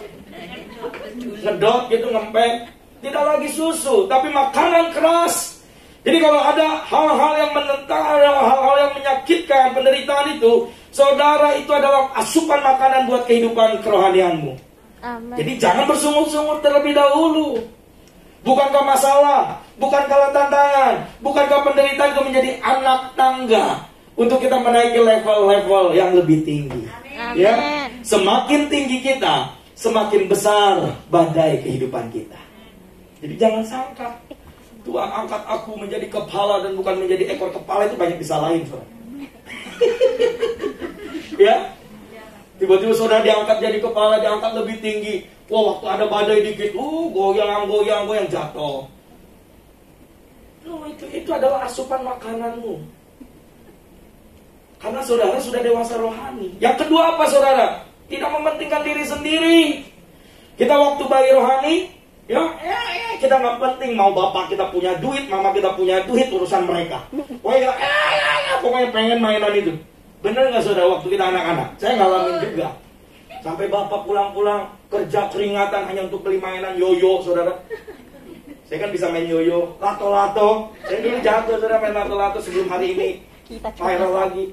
ngedot gitu ngempeng. Tidak lagi susu, tapi makanan keras. Jadi kalau ada hal-hal yang menentang, ada hal-hal yang menyakitkan, penderitaan itu, saudara, itu adalah asupan makanan buat kehidupan kerohanianmu. Amen. Jadi jangan bersungut-sungut terlebih dahulu. Bukankah masalah, bukankah tantangan, bukankah penderitaan itu menjadi anak tangga untuk kita menaiki level-level yang lebih tinggi. Amen. Ya, semakin tinggi kita, semakin besar badai kehidupan kita. Jadi jangan sangka Tuhan angkat aku menjadi kepala dan bukan menjadi ekor. Kepala itu banyak disalahin, saudara. Ya, tiba-tiba saudara diangkat jadi kepala, diangkat lebih tinggi. Wah, waktu ada badai dikit, goyang jatuh. Itu adalah asupan makananmu. Karena saudara sudah dewasa rohani. Yang kedua apa saudara? Tidak mementingkan diri sendiri. Kita waktu bayi rohani, ya, kita nggak penting mau bapak kita punya duit, mama kita punya duit, urusan mereka. Pokoknya pengen mainan itu. Bener nggak saudara waktu kita anak-anak? Saya ngalamin juga. Sampai bapak pulang-pulang kerja keringatan hanya untuk beli mainan yoyo, saudara. Saya kan bisa main yoyo, lato-lato. Saya dulu jatuh, saudara, main lato-lato sebelum hari ini viral lagi.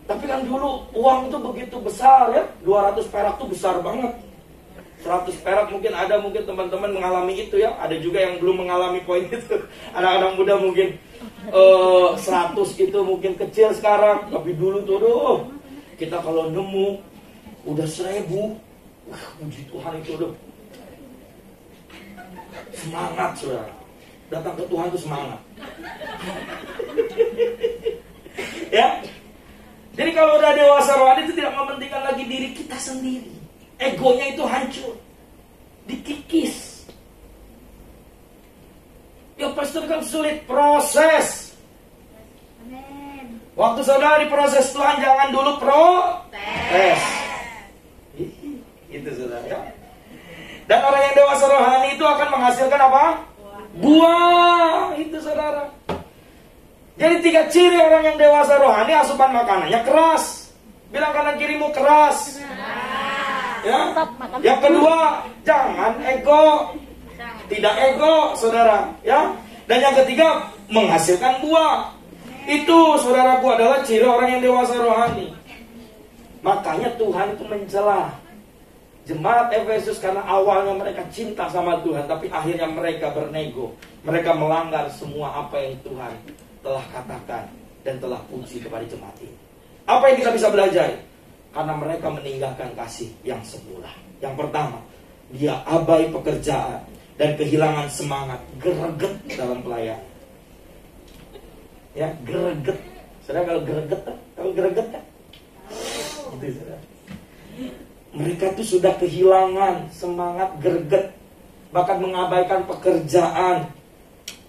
Tapi kan dulu uang itu begitu besar ya, 200 perak itu besar banget. 100 perak mungkin ada, mungkin teman-teman mengalami itu ya. Ada juga yang belum mengalami poin itu. Anak-anak muda mungkin 100 itu mungkin kecil sekarang. Tapi dulu tuh, kita kalau nemu udah 1000, wah, puji Tuhan itu udah semangat, saudara. Datang ke Tuhan itu semangat. Ya. Jadi kalau udah dewasa rohani itu tidak mementingkan lagi diri kita sendiri. Egonya itu hancur, dikikis. Ya pastor kan sulit proses. Amen. Waktu saudara diproses Tuhan jangan dulu protes. Itu saudara ya. Dan orang yang dewasa rohani itu akan menghasilkan apa? Buah. Itu saudara. Jadi 3 ciri orang yang dewasa rohani, asupan makanannya keras. Bilang kanan kirimu keras. Ya. Yang kedua, jangan ego. Tidak ego, saudara. Ya. Dan yang ketiga, menghasilkan buah. Itu saudaraku adalah ciri orang yang dewasa rohani. Makanya Tuhan itu mencela jemaat Efesus karena awalnya mereka cinta sama Tuhan, tapi akhirnya mereka bernego. Mereka melanggar semua apa yang Tuhan telah katakan dan telah puji kepada jemaat ini. Apa yang kita bisa belajar? Karena mereka meninggalkan kasih yang semula. Yang pertama, dia abai pekerjaan dan kehilangan semangat, greget dalam pelayanan. Ya, greget. Saudara kalau greget kan? Itu saudara. Mereka tuh sudah kehilangan semangat, greget, bahkan mengabaikan pekerjaan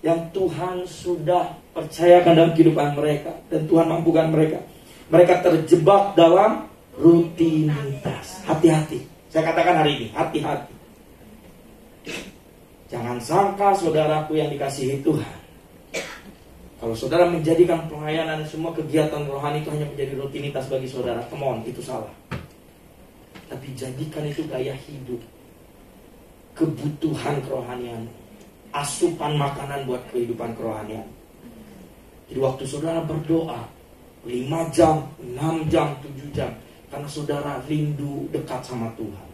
yang Tuhan sudah percayakan dalam kehidupan mereka dan Tuhan mampukan mereka. Mereka terjebak dalam rutinitas. Hati-hati. Saya katakan hari ini, hati-hati. Jangan sangka saudaraku yang dikasihi Tuhan, kalau saudara menjadikan pelayanan semua kegiatan rohani itu hanya menjadi rutinitas bagi saudara, come on, itu salah. Tapi jadikan itu gaya hidup, kebutuhan kerohanian, asupan makanan buat kehidupan kerohanian. Jadi waktu saudara berdoa 5 jam, 6 jam, 7 jam, karena saudara rindu dekat sama Tuhan.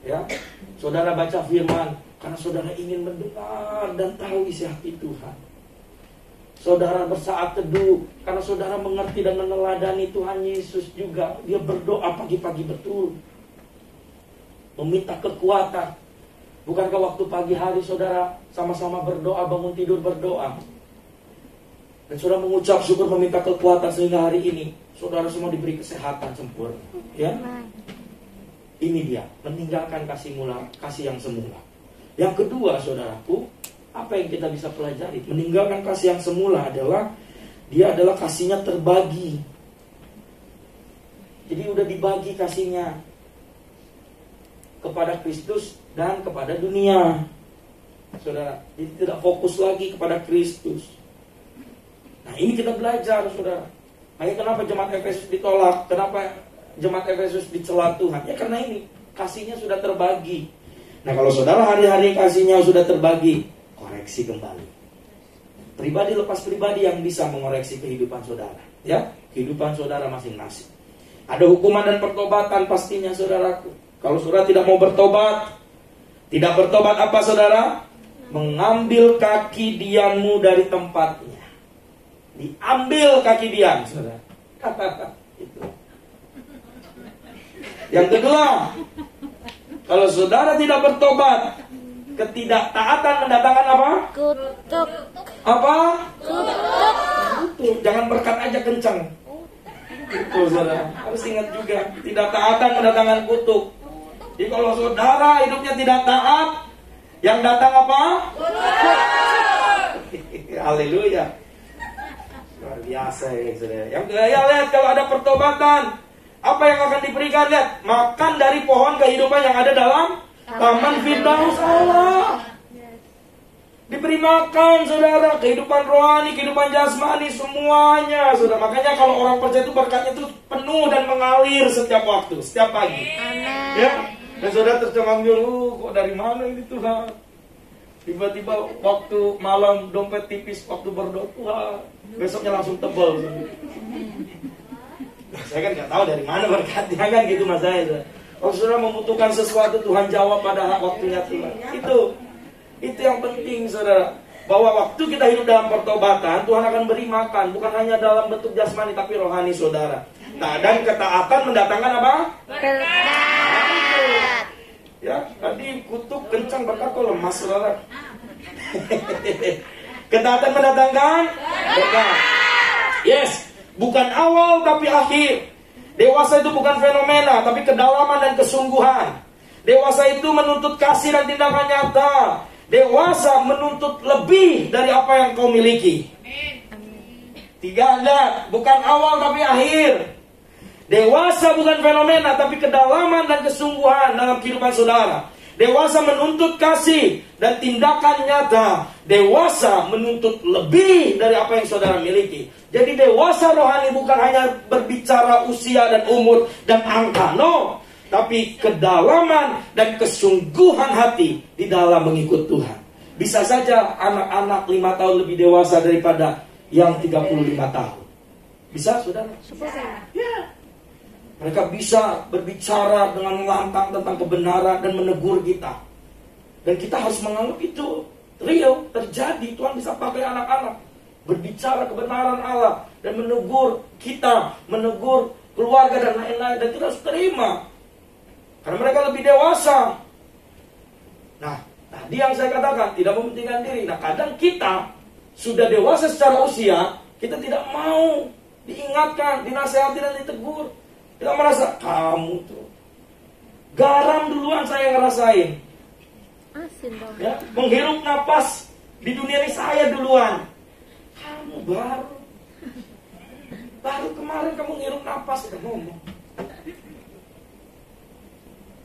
Ya, saudara baca firman karena saudara ingin mendengar dan tahu isi hati Tuhan. Saudara bersaat teduh karena saudara mengerti dan meneladani Tuhan Yesus juga. Dia berdoa pagi-pagi betul, meminta kekuatan. Bukankah waktu pagi hari saudara sama-sama berdoa, bangun tidur berdoa, dan saudara mengucap syukur meminta kekuatan sehingga hari ini saudara semua diberi kesehatan sempurna. Ya, ini dia meninggalkan kasih yang semula. Yang kedua saudaraku, apa yang kita bisa pelajari? Meninggalkan kasih yang semula adalah dia adalah kasihnya terbagi. Jadi udah dibagi kasihnya kepada Kristus dan kepada dunia. Saudara, jadi tidak fokus lagi kepada Kristus. Nah, ini kita belajar, saudara. Makanya kenapa jemaat Efesus ditolak? Kenapa jemaat Efesus dicela Tuhan? Ya karena ini, kasihnya sudah terbagi. Nah, kalau saudara hari-hari kasihnya sudah terbagi, koreksi kembali. Pribadi lepas pribadi yang bisa mengoreksi kehidupan saudara. Ya, kehidupan saudara masing-masing. Ada hukuman dan pertobatan pastinya saudaraku. Kalau saudara tidak mau bertobat, tidak bertobat apa saudara? Mengambil kaki dianmu dari tempatnya. Diambil kaki dian, saudara. Itu. Yang kedua, kalau saudara tidak bertobat, ketidaktaatan mendatangkan apa? Kutuk. Apa? Kutuk. Jangan berkat aja kencang. Itu saudara. Harus ingat juga, tidak taatan mendatangkan kutuk. Jadi kalau saudara hidupnya tidak taat, yang datang apa? Haleluya. Luar biasa ya saudara. Yang kedua, lihat kalau ada pertobatan, apa yang akan diberikan? Lihat, makan dari pohon kehidupan yang ada dalam Taman Firdaus Allah. Diberi makan saudara, kehidupan rohani, kehidupan jasmani, semuanya saudara. Makanya kalau orang percaya itu berkatnya itu penuh dan mengalir setiap waktu, setiap pagi. Amen. Ya, dan saudara tercengang, kok dari mana ini Tuhan? Tiba-tiba waktu malam dompet tipis, waktu berdoa Tuhan, besoknya langsung tebal. Saya kan nggak tahu dari mana berkatnya kan gitu mas saya. Kalau saudara membutuhkan sesuatu, Tuhan jawab pada waktunya Tuhan. Itu yang penting saudara. Bahwa waktu kita hidup dalam pertobatan, Tuhan akan beri makan. Bukan hanya dalam bentuk jasmani, tapi rohani saudara. Nah, dan ketaatan mendatangkan apa? Berkat. Ya, tadi kutuk kencang, berkat kok lemas saudara. Ketaatan mendatangkan berkat. Yes, bukan awal tapi akhir. Dewasa itu bukan fenomena, tapi kedalaman dan kesungguhan. Dewasa itu menuntut kasih dan tindakan nyata. Dewasa menuntut lebih dari apa yang kau miliki. Tiga ada, bukan awal tapi akhir. Dewasa bukan fenomena, tapi kedalaman dan kesungguhan dalam kehidupan saudara. Dewasa menuntut kasih dan tindakan nyata. Dewasa menuntut lebih dari apa yang saudara miliki. Jadi dewasa rohani bukan hanya berbicara usia dan umur dan angka, no. Tapi kedalaman dan kesungguhan hati di dalam mengikut Tuhan. Bisa saja anak-anak 5 tahun lebih dewasa daripada yang 35 tahun. Bisa, saudara? Ya. Mereka bisa berbicara dengan lantang tentang kebenaran dan menegur kita. Dan kita harus menganggap itu real, terjadi. Tuhan bisa pakai anak-anak berbicara kebenaran Allah dan menegur kita, menegur keluarga dan lain-lain. Dan kita harus terima, karena mereka lebih dewasa. Nah, tadi yang saya katakan, tidak mementingkan diri. Nah, kadang kita sudah dewasa secara usia, kita tidak mau diingatkan, dinasehati dan ditegur. Kita merasa, kamu tuh garam duluan saya ngerasain. Ya, menghirup napas di dunia ini saya duluan. Kamu baru kemarin kamu menghirup napas, udah ngomong.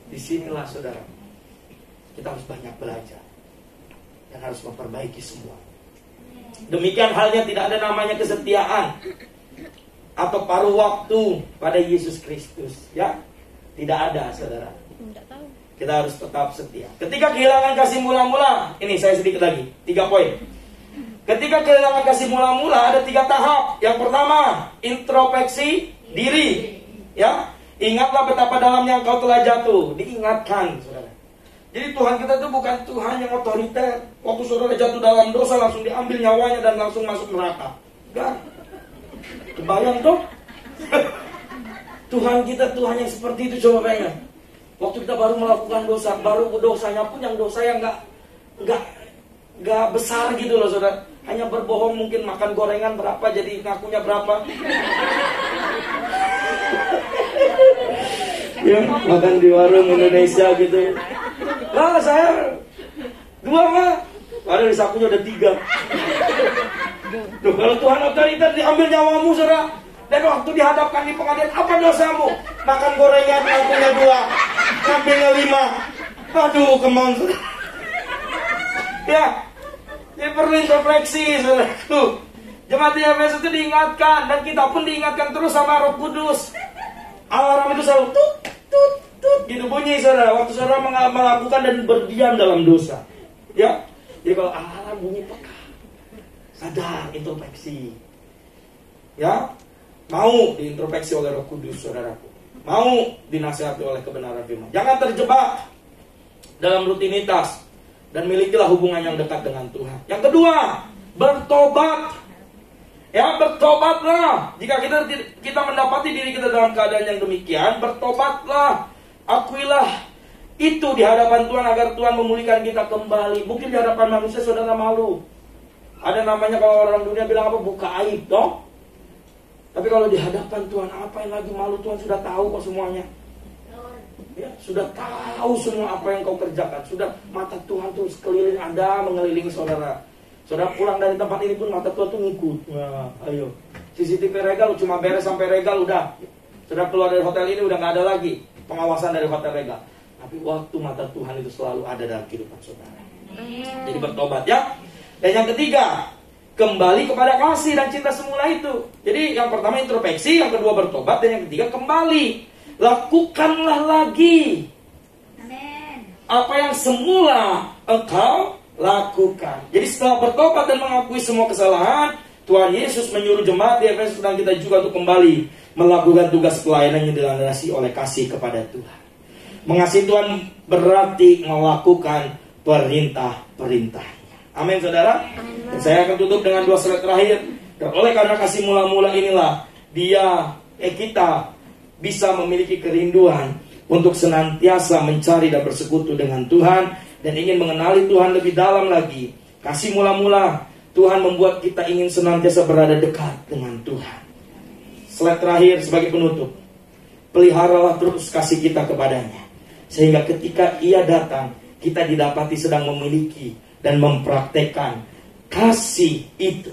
Disinilah saudara, kita harus banyak belajar dan harus memperbaiki semua. Demikian halnya tidak ada namanya kesetiaan atau paruh waktu pada Yesus Kristus, ya. Tidak ada, saudara. Kita harus tetap setia. Ketika kehilangan kasih mula-mula, ini saya sedikit lagi, 3 poin. Ketika kehilangan kasih mula-mula ada 3 tahap. Yang pertama, introspeksi diri, ya. Ingatlah betapa dalamnya engkau telah jatuh. Diingatkan, saudara. Jadi Tuhan kita itu bukan Tuhan yang otoriter. Waktu saudara jatuh dalam dosa langsung diambil nyawanya dan langsung masuk neraka. Enggak. Kebayang tuh? Tuhan kita Tuhan yang seperti itu, coba bayangkan. Waktu kita baru melakukan dosa, baru dosanya pun yang dosa yang enggak besar gitu loh, saudara. Hanya berbohong, mungkin makan gorengan berapa jadi ngakunya berapa. Ya, makan di warung Indonesia gitu. Lah saya 2 mah, padahal di sakunya udah 3. Duh, kalau Tuhan otoriter diambil nyawamu, saudara. Dan waktu dihadapkan di pengadilan, apa dosamu? Makan gorengan ngakunya 2, ngambilnya 5. Aduh, kemang, saudara. Ya, ini perlu introspeksi, saudaraku. Jemaat di Efesus itu diingatkan, dan kita pun diingatkan terus sama Roh Kudus. Alarm itu selalu tut tut tut gitu bunyi, saudara, waktu saudara melakukan dan berdiam dalam dosa, ya. Jadi kalau alarm bunyi, peka, sadar, introspeksi, ya. Mau diintrospeksi oleh Roh Kudus, saudaraku. Mau dinasihati oleh kebenaran firman. Jangan terjebak dalam rutinitas dan milikilah hubungan yang dekat dengan Tuhan. Yang kedua, bertobat. Ya, bertobatlah. Jika kita mendapati diri kita dalam keadaan yang demikian, bertobatlah. Akuilah itu di hadapan Tuhan agar Tuhan memulihkan kita kembali. Mungkin di hadapan manusia saudara malu. Ada namanya kalau orang dunia bilang apa? Buka aib, dong. Tapi kalau di hadapan Tuhan, apa yang lagi malu? Tuhan sudah tahu kok semuanya. Ya, sudah tahu semua apa yang kau kerjakan. Sudah, mata Tuhan tuh sekeliling Anda, mengelilingi saudara. Saudara pulang dari tempat ini pun mata Tuhan tuh ngikut. Wah, ayo. CCTV regal cuma beres sampai regal udah. Saudara keluar dari hotel ini udah nggak ada lagi pengawasan dari hotel regal. Tapi waktu mata Tuhan itu selalu ada dalam kehidupan saudara. Jadi bertobat, ya. Dan yang ketiga, kembali kepada kasih dan cinta semula itu. Jadi yang pertama introspeksi, yang kedua bertobat, dan yang ketiga kembali. Lakukanlah lagi apa yang semula engkau lakukan. Jadi setelah bertobat dan mengakui semua kesalahan, Tuhan Yesus menyuruh jemaat di Efesus dan kita juga untuk kembali melakukan tugas pelayanan yang dilandasi oleh kasih kepada Tuhan. Mengasihi Tuhan berarti melakukan perintah-perintahnya. Amin, saudara. Dan saya akan tutup dengan 2 slide terakhir. Dan oleh karena kasih mula-mula inilah kita bisa memiliki kerinduan untuk senantiasa mencari dan bersekutu dengan Tuhan dan ingin mengenali Tuhan lebih dalam lagi. Kasih mula-mula Tuhan membuat kita ingin senantiasa berada dekat dengan Tuhan. Slide terakhir sebagai penutup. Peliharalah terus kasih kita kepadanya, sehingga ketika Ia datang, kita didapati sedang memiliki dan mempraktekkan kasih itu.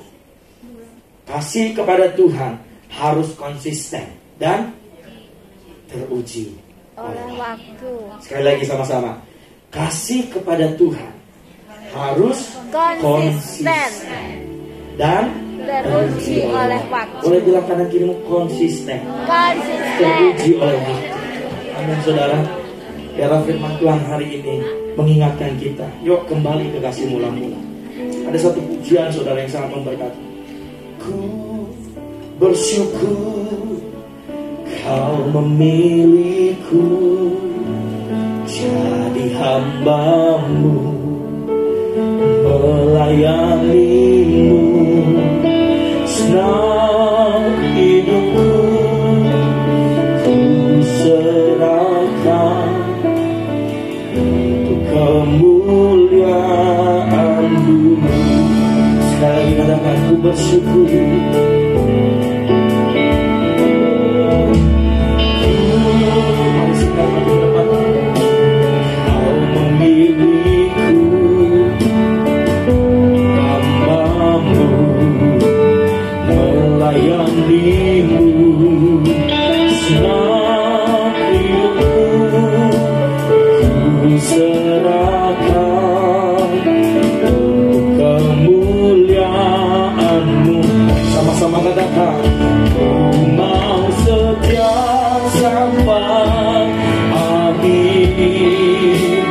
Kasih kepada Tuhan harus konsisten dan teruji oleh waktu. Sekali lagi sama-sama. Kasih kepada Tuhan harus konsisten dan teruji oleh waktu. Boleh bilang kanan kirimu konsisten. Teruji oleh waktu. Amin, saudara. Biarlah firman Tuhan hari ini mengingatkan kita. Yuk kembali ke kasih mula-mula. Ada satu pujian saudara yang sangat memberkati. Aku bersyukur Kau memilihku jadi hamba-Mu, melayani-Mu. Senang hidupku ku serahkan untuk kemuliaan-Mu. Sekali lagi katakan, ku bersyukur. Sama-sama katakan, ku mau setia sampai akhir,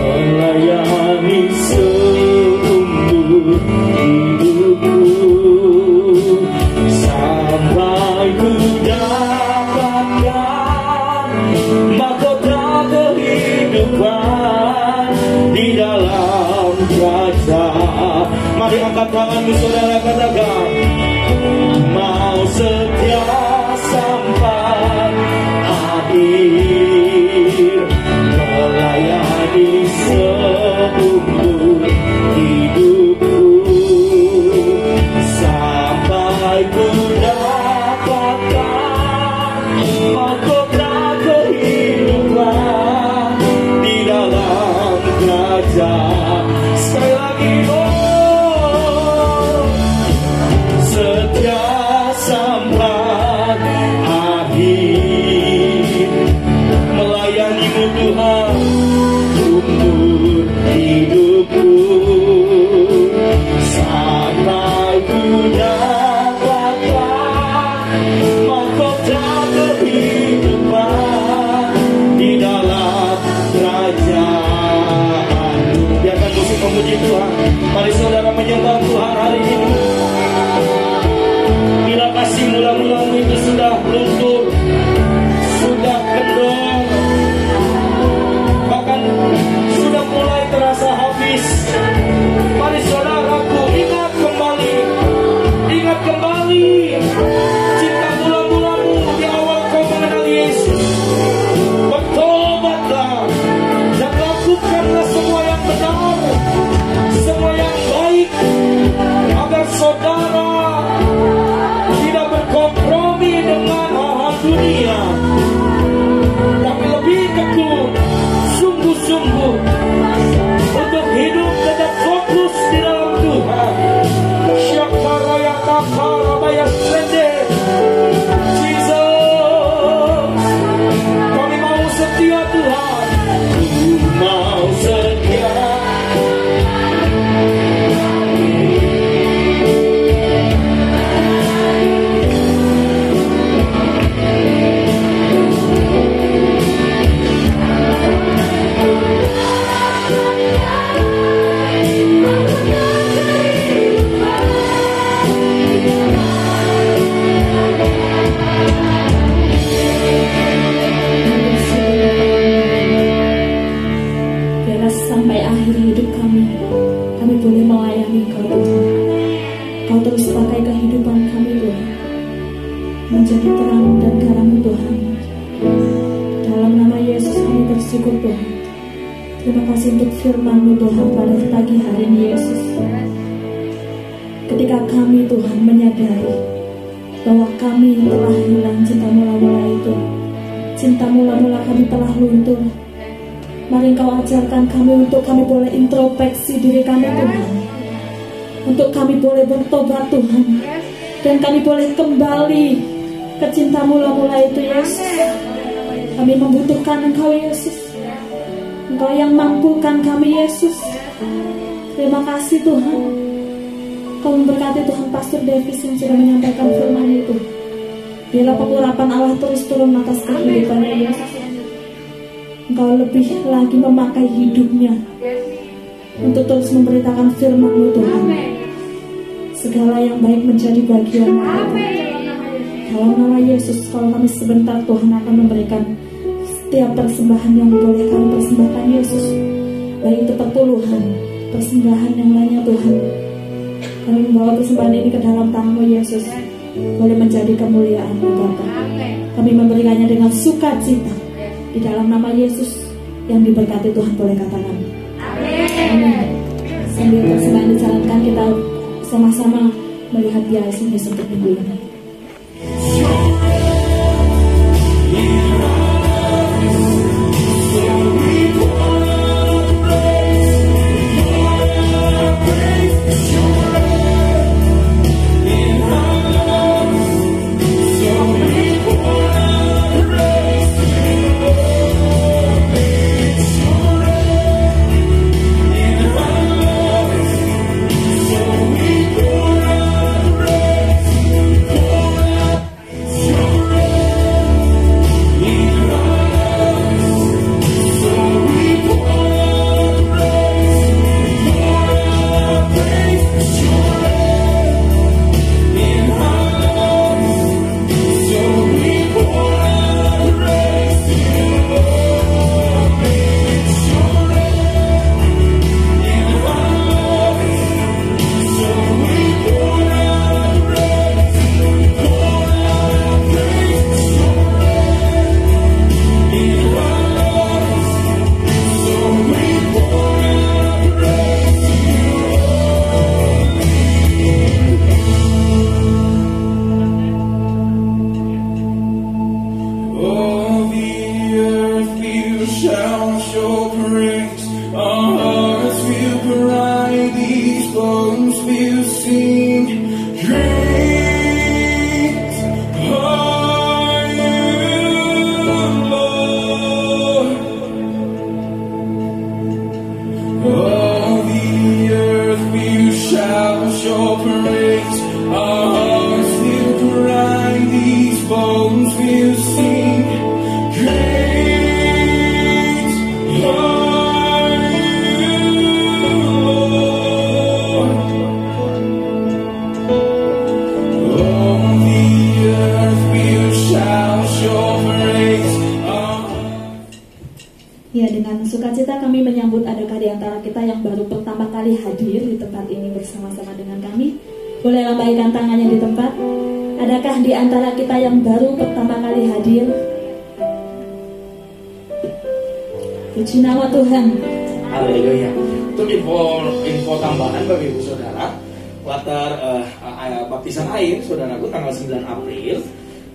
melayani seumur hidupku, sampai ku dapatkan mahkota kehidupan di dalam raja. Mari angkat tanganmu saudara, katakan, mau setia sampai akhir, melayani seumur hidupku, sampai ku dapatkan mahkota kehidupan di dalam kerajaan. Sekali lagi, setia sampai akhir, melayani-Mu Tuhan umur hidupku, sampai ku dapatkan mahkota kehidupan di dalam kerajaan-Mu. Biarkan musik memuji Tuhan. Mari saudara menyembah Tuhan hari ini. Bila kasih mula-mulamu itu sudah luntur, sudah kendor, bahkan sudah mulai terasa habis, mari saudaraku ingat kembali cinta mula-mulamu di awal kau mengenal Yesus. Bertobatlah dan lakukanlah semua yang benar, semua yang baik, agar saudara tidak berkompromi dengan hal dunia, tapi lebih tekun, sungguh-sungguh untuk hidup tetap fokus di dalam Tuhan. Syakaraya kakarabaya sende Jesus, kami mau setia Tuhan, mau setia. Sampai akhir hidup kami boleh melayani Kau Tuhan. Kau terus pakai kehidupan kami Tuhan, menjadi terang dan garam Tuhan. Dalam nama Yesus kami bersyukur Tuhan. Terima kasih untuk firman-Mu Tuhan pada pagi hari ini Yesus. Ketika kami Tuhan menyadari bahwa kami telah hilang cinta mula-mula itu, cinta mula-mula kami telah luntur, mari Engkau ajarkan kami untuk kami boleh introspeksi diri kami Tuhan, untuk kami boleh bertobat Tuhan, dan kami boleh kembali ke cinta mula-mula itu Yesus. Kami membutuhkan Engkau Yesus, Engkau yang mampukan kami Yesus. Terima kasih Tuhan. Kau memberkati Tuhan Pastor Davis yang sudah menyampaikan firman itu. Biarlah pengurapan Allah terus turun atas kehidupannya Yesus. Engkau lebih lagi memakai hidupnya untuk terus memberitakan firman-Mu Tuhan, segala yang baik menjadi bagian kami. Dalam nama Yesus, kalau kami sebentar Tuhan akan memberikan setiap persembahan yang boleh kami persembahkan Yesus, baik itu perpuluhan, persembahan yang lainnya Tuhan. Kami membawa persembahan ini ke dalam tangan-Mu Yesus, boleh menjadi kemuliaan Bapa. Kami memberikannya dengan sukacita di dalam nama Yesus yang diberkati Tuhan, boleh katakan amin. Sambil persembahan dijalankan, kita sama-sama melihat bias untuk minggu ini. Ya, dengan sukacita kami menyambut adakah di antara kita yang baru pertama kali hadir di tempat ini bersama-sama dengan kami. Boleh lambaikan tangannya di tempat. Adakah di antara kita yang baru pertama kali hadir? Puji nama Tuhan. Haleluya. Untuk info tambahan bagi ibu saudara, latar baptisan air saudaraku tanggal 9 April.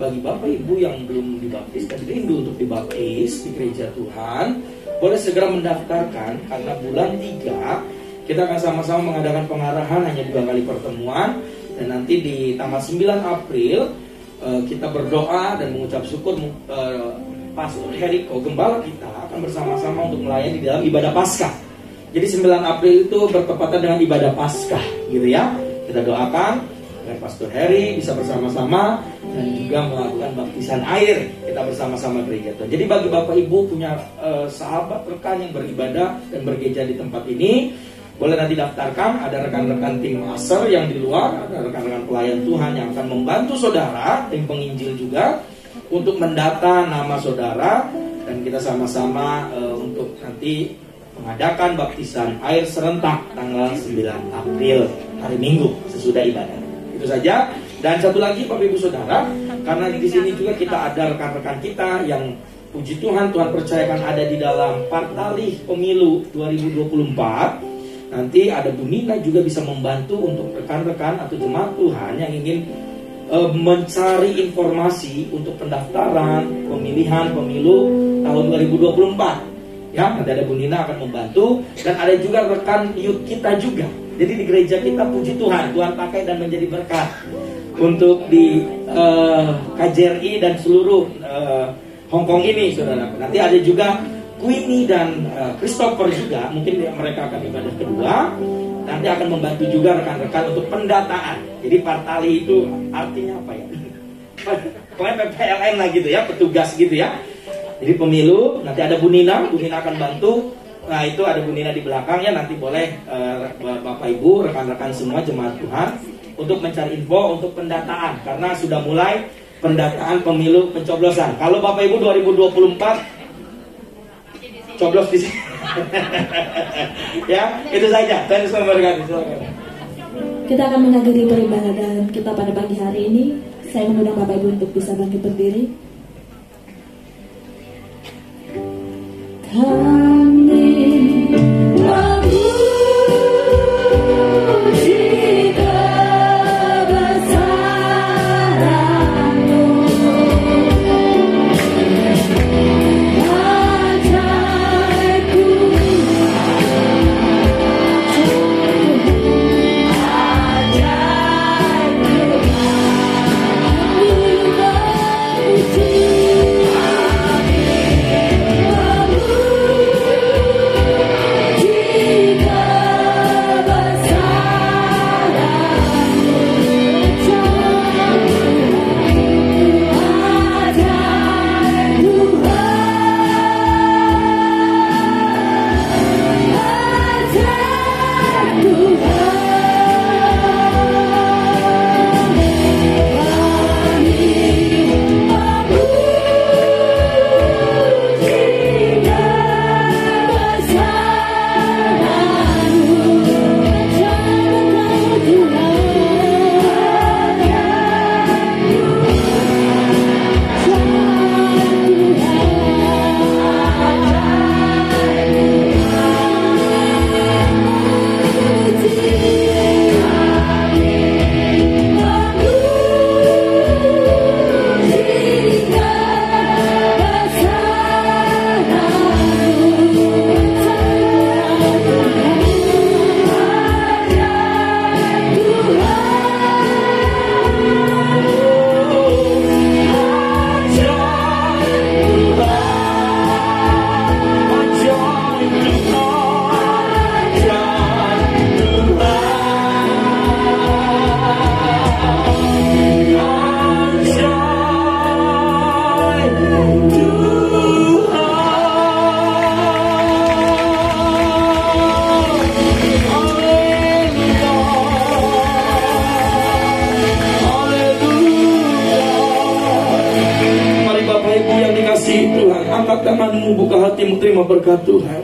Bagi bapak ibu yang belum dibaptis dan rindu untuk dibaptis di gereja Tuhan, boleh segera mendaftarkan, karena bulan 3 kita akan sama-sama mengadakan pengarahan hanya 2 kali pertemuan. Dan nanti di tanggal 9 April kita berdoa dan mengucap syukur. Pastor Heriko, gembala kita, akan bersama-sama untuk melayani di dalam ibadah Paskah. Jadi 9 April itu bertepatan dengan ibadah Paskah, gitu ya. Kita doakan agar Pastor Heri bisa bersama-sama dan juga melakukan baptisan air kita bersama-sama gereja Tuhan. Jadi bagi Bapak Ibu punya sahabat rekan yang beribadah dan bergereja di tempat ini, boleh nanti daftarkan. Ada rekan-rekan tim Aser yang di luar, ada rekan-rekan pelayan Tuhan yang akan membantu saudara, tim penginjil juga, untuk mendata nama saudara, dan kita sama-sama untuk nanti mengadakan baptisan air serentak tanggal 9 April, hari Minggu sesudah ibadah. Itu saja. Dan satu lagi Bapak Ibu Saudara, karena di sini juga kita ada rekan-rekan kita yang puji Tuhan percayakan ada di dalam Partalih Pemilu 2024. Nanti ada Bu Nina juga bisa membantu untuk rekan-rekan atau jemaat Tuhan yang ingin mencari informasi untuk pendaftaran pemilihan pemilu tahun 2024. Ya, nanti ada Bu Nina akan membantu, dan ada juga rekan youth kita juga. Jadi di gereja kita puji Tuhan pakai dan menjadi berkat untuk di KJRI dan seluruh Hong Kong ini, saudara. Nanti ada juga Queenie dan Christopher juga, mungkin mereka akan ibadah kedua. Nanti akan membantu juga rekan-rekan untuk pendataan. Jadi Partali itu artinya apa ya? PPLN lah gitu ya, petugas gitu ya. Jadi pemilu, nanti ada Bu Nina akan bantu. Nah itu ada Bu Nina di belakang ya, nanti boleh Bapak Ibu, rekan-rekan semua jemaat Tuhan untuk mencari info untuk pendataan, karena sudah mulai pendataan pemilu pencoblosan. Kalau Bapak Ibu 2024 coblos di sini. Ya, itu saja. Tuhan Yesus memberkati. Kita akan mengakhiri peribadahan kita pada pagi hari ini. Saya mengundang Bapak Ibu untuk bisa bangkit berdiri. Kami memuji kebesaran-Mu, ajaibku, angkat tanganmu, buka hatimu, terima berkat Tuhan.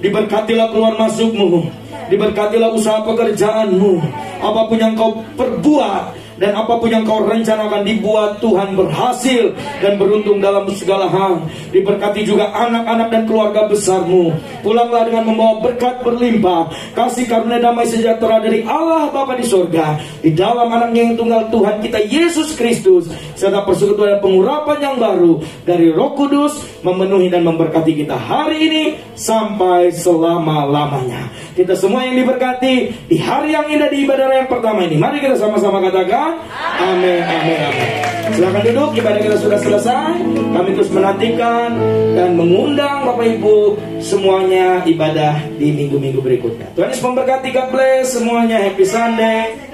Diberkatilah keluar masukmu, diberkatilah usaha pekerjaanmu, apapun yang kau perbuat dan apapun yang kau rencanakan dibuat Tuhan berhasil dan beruntung dalam segala hal. Diberkati juga anak-anak dan keluarga besarmu. Pulanglah dengan membawa berkat berlimpah, kasih karunia damai sejahtera dari Allah Bapa di surga, di dalam anaknya yang tunggal Tuhan kita Yesus Kristus, serta persekutuan dan pengurapan yang baru dari Roh Kudus memenuhi dan memberkati kita hari ini sampai selama-lamanya. Kita semua yang diberkati di hari yang indah di ibadah yang pertama ini, mari kita sama-sama katakan amin, amin, amin. Silakan duduk, ibadah kita sudah selesai. Kami terus menantikan dan mengundang Bapak Ibu semuanya ibadah di minggu-minggu berikutnya. Tuhan Yesus memberkati, God bless semuanya, happy Sunday.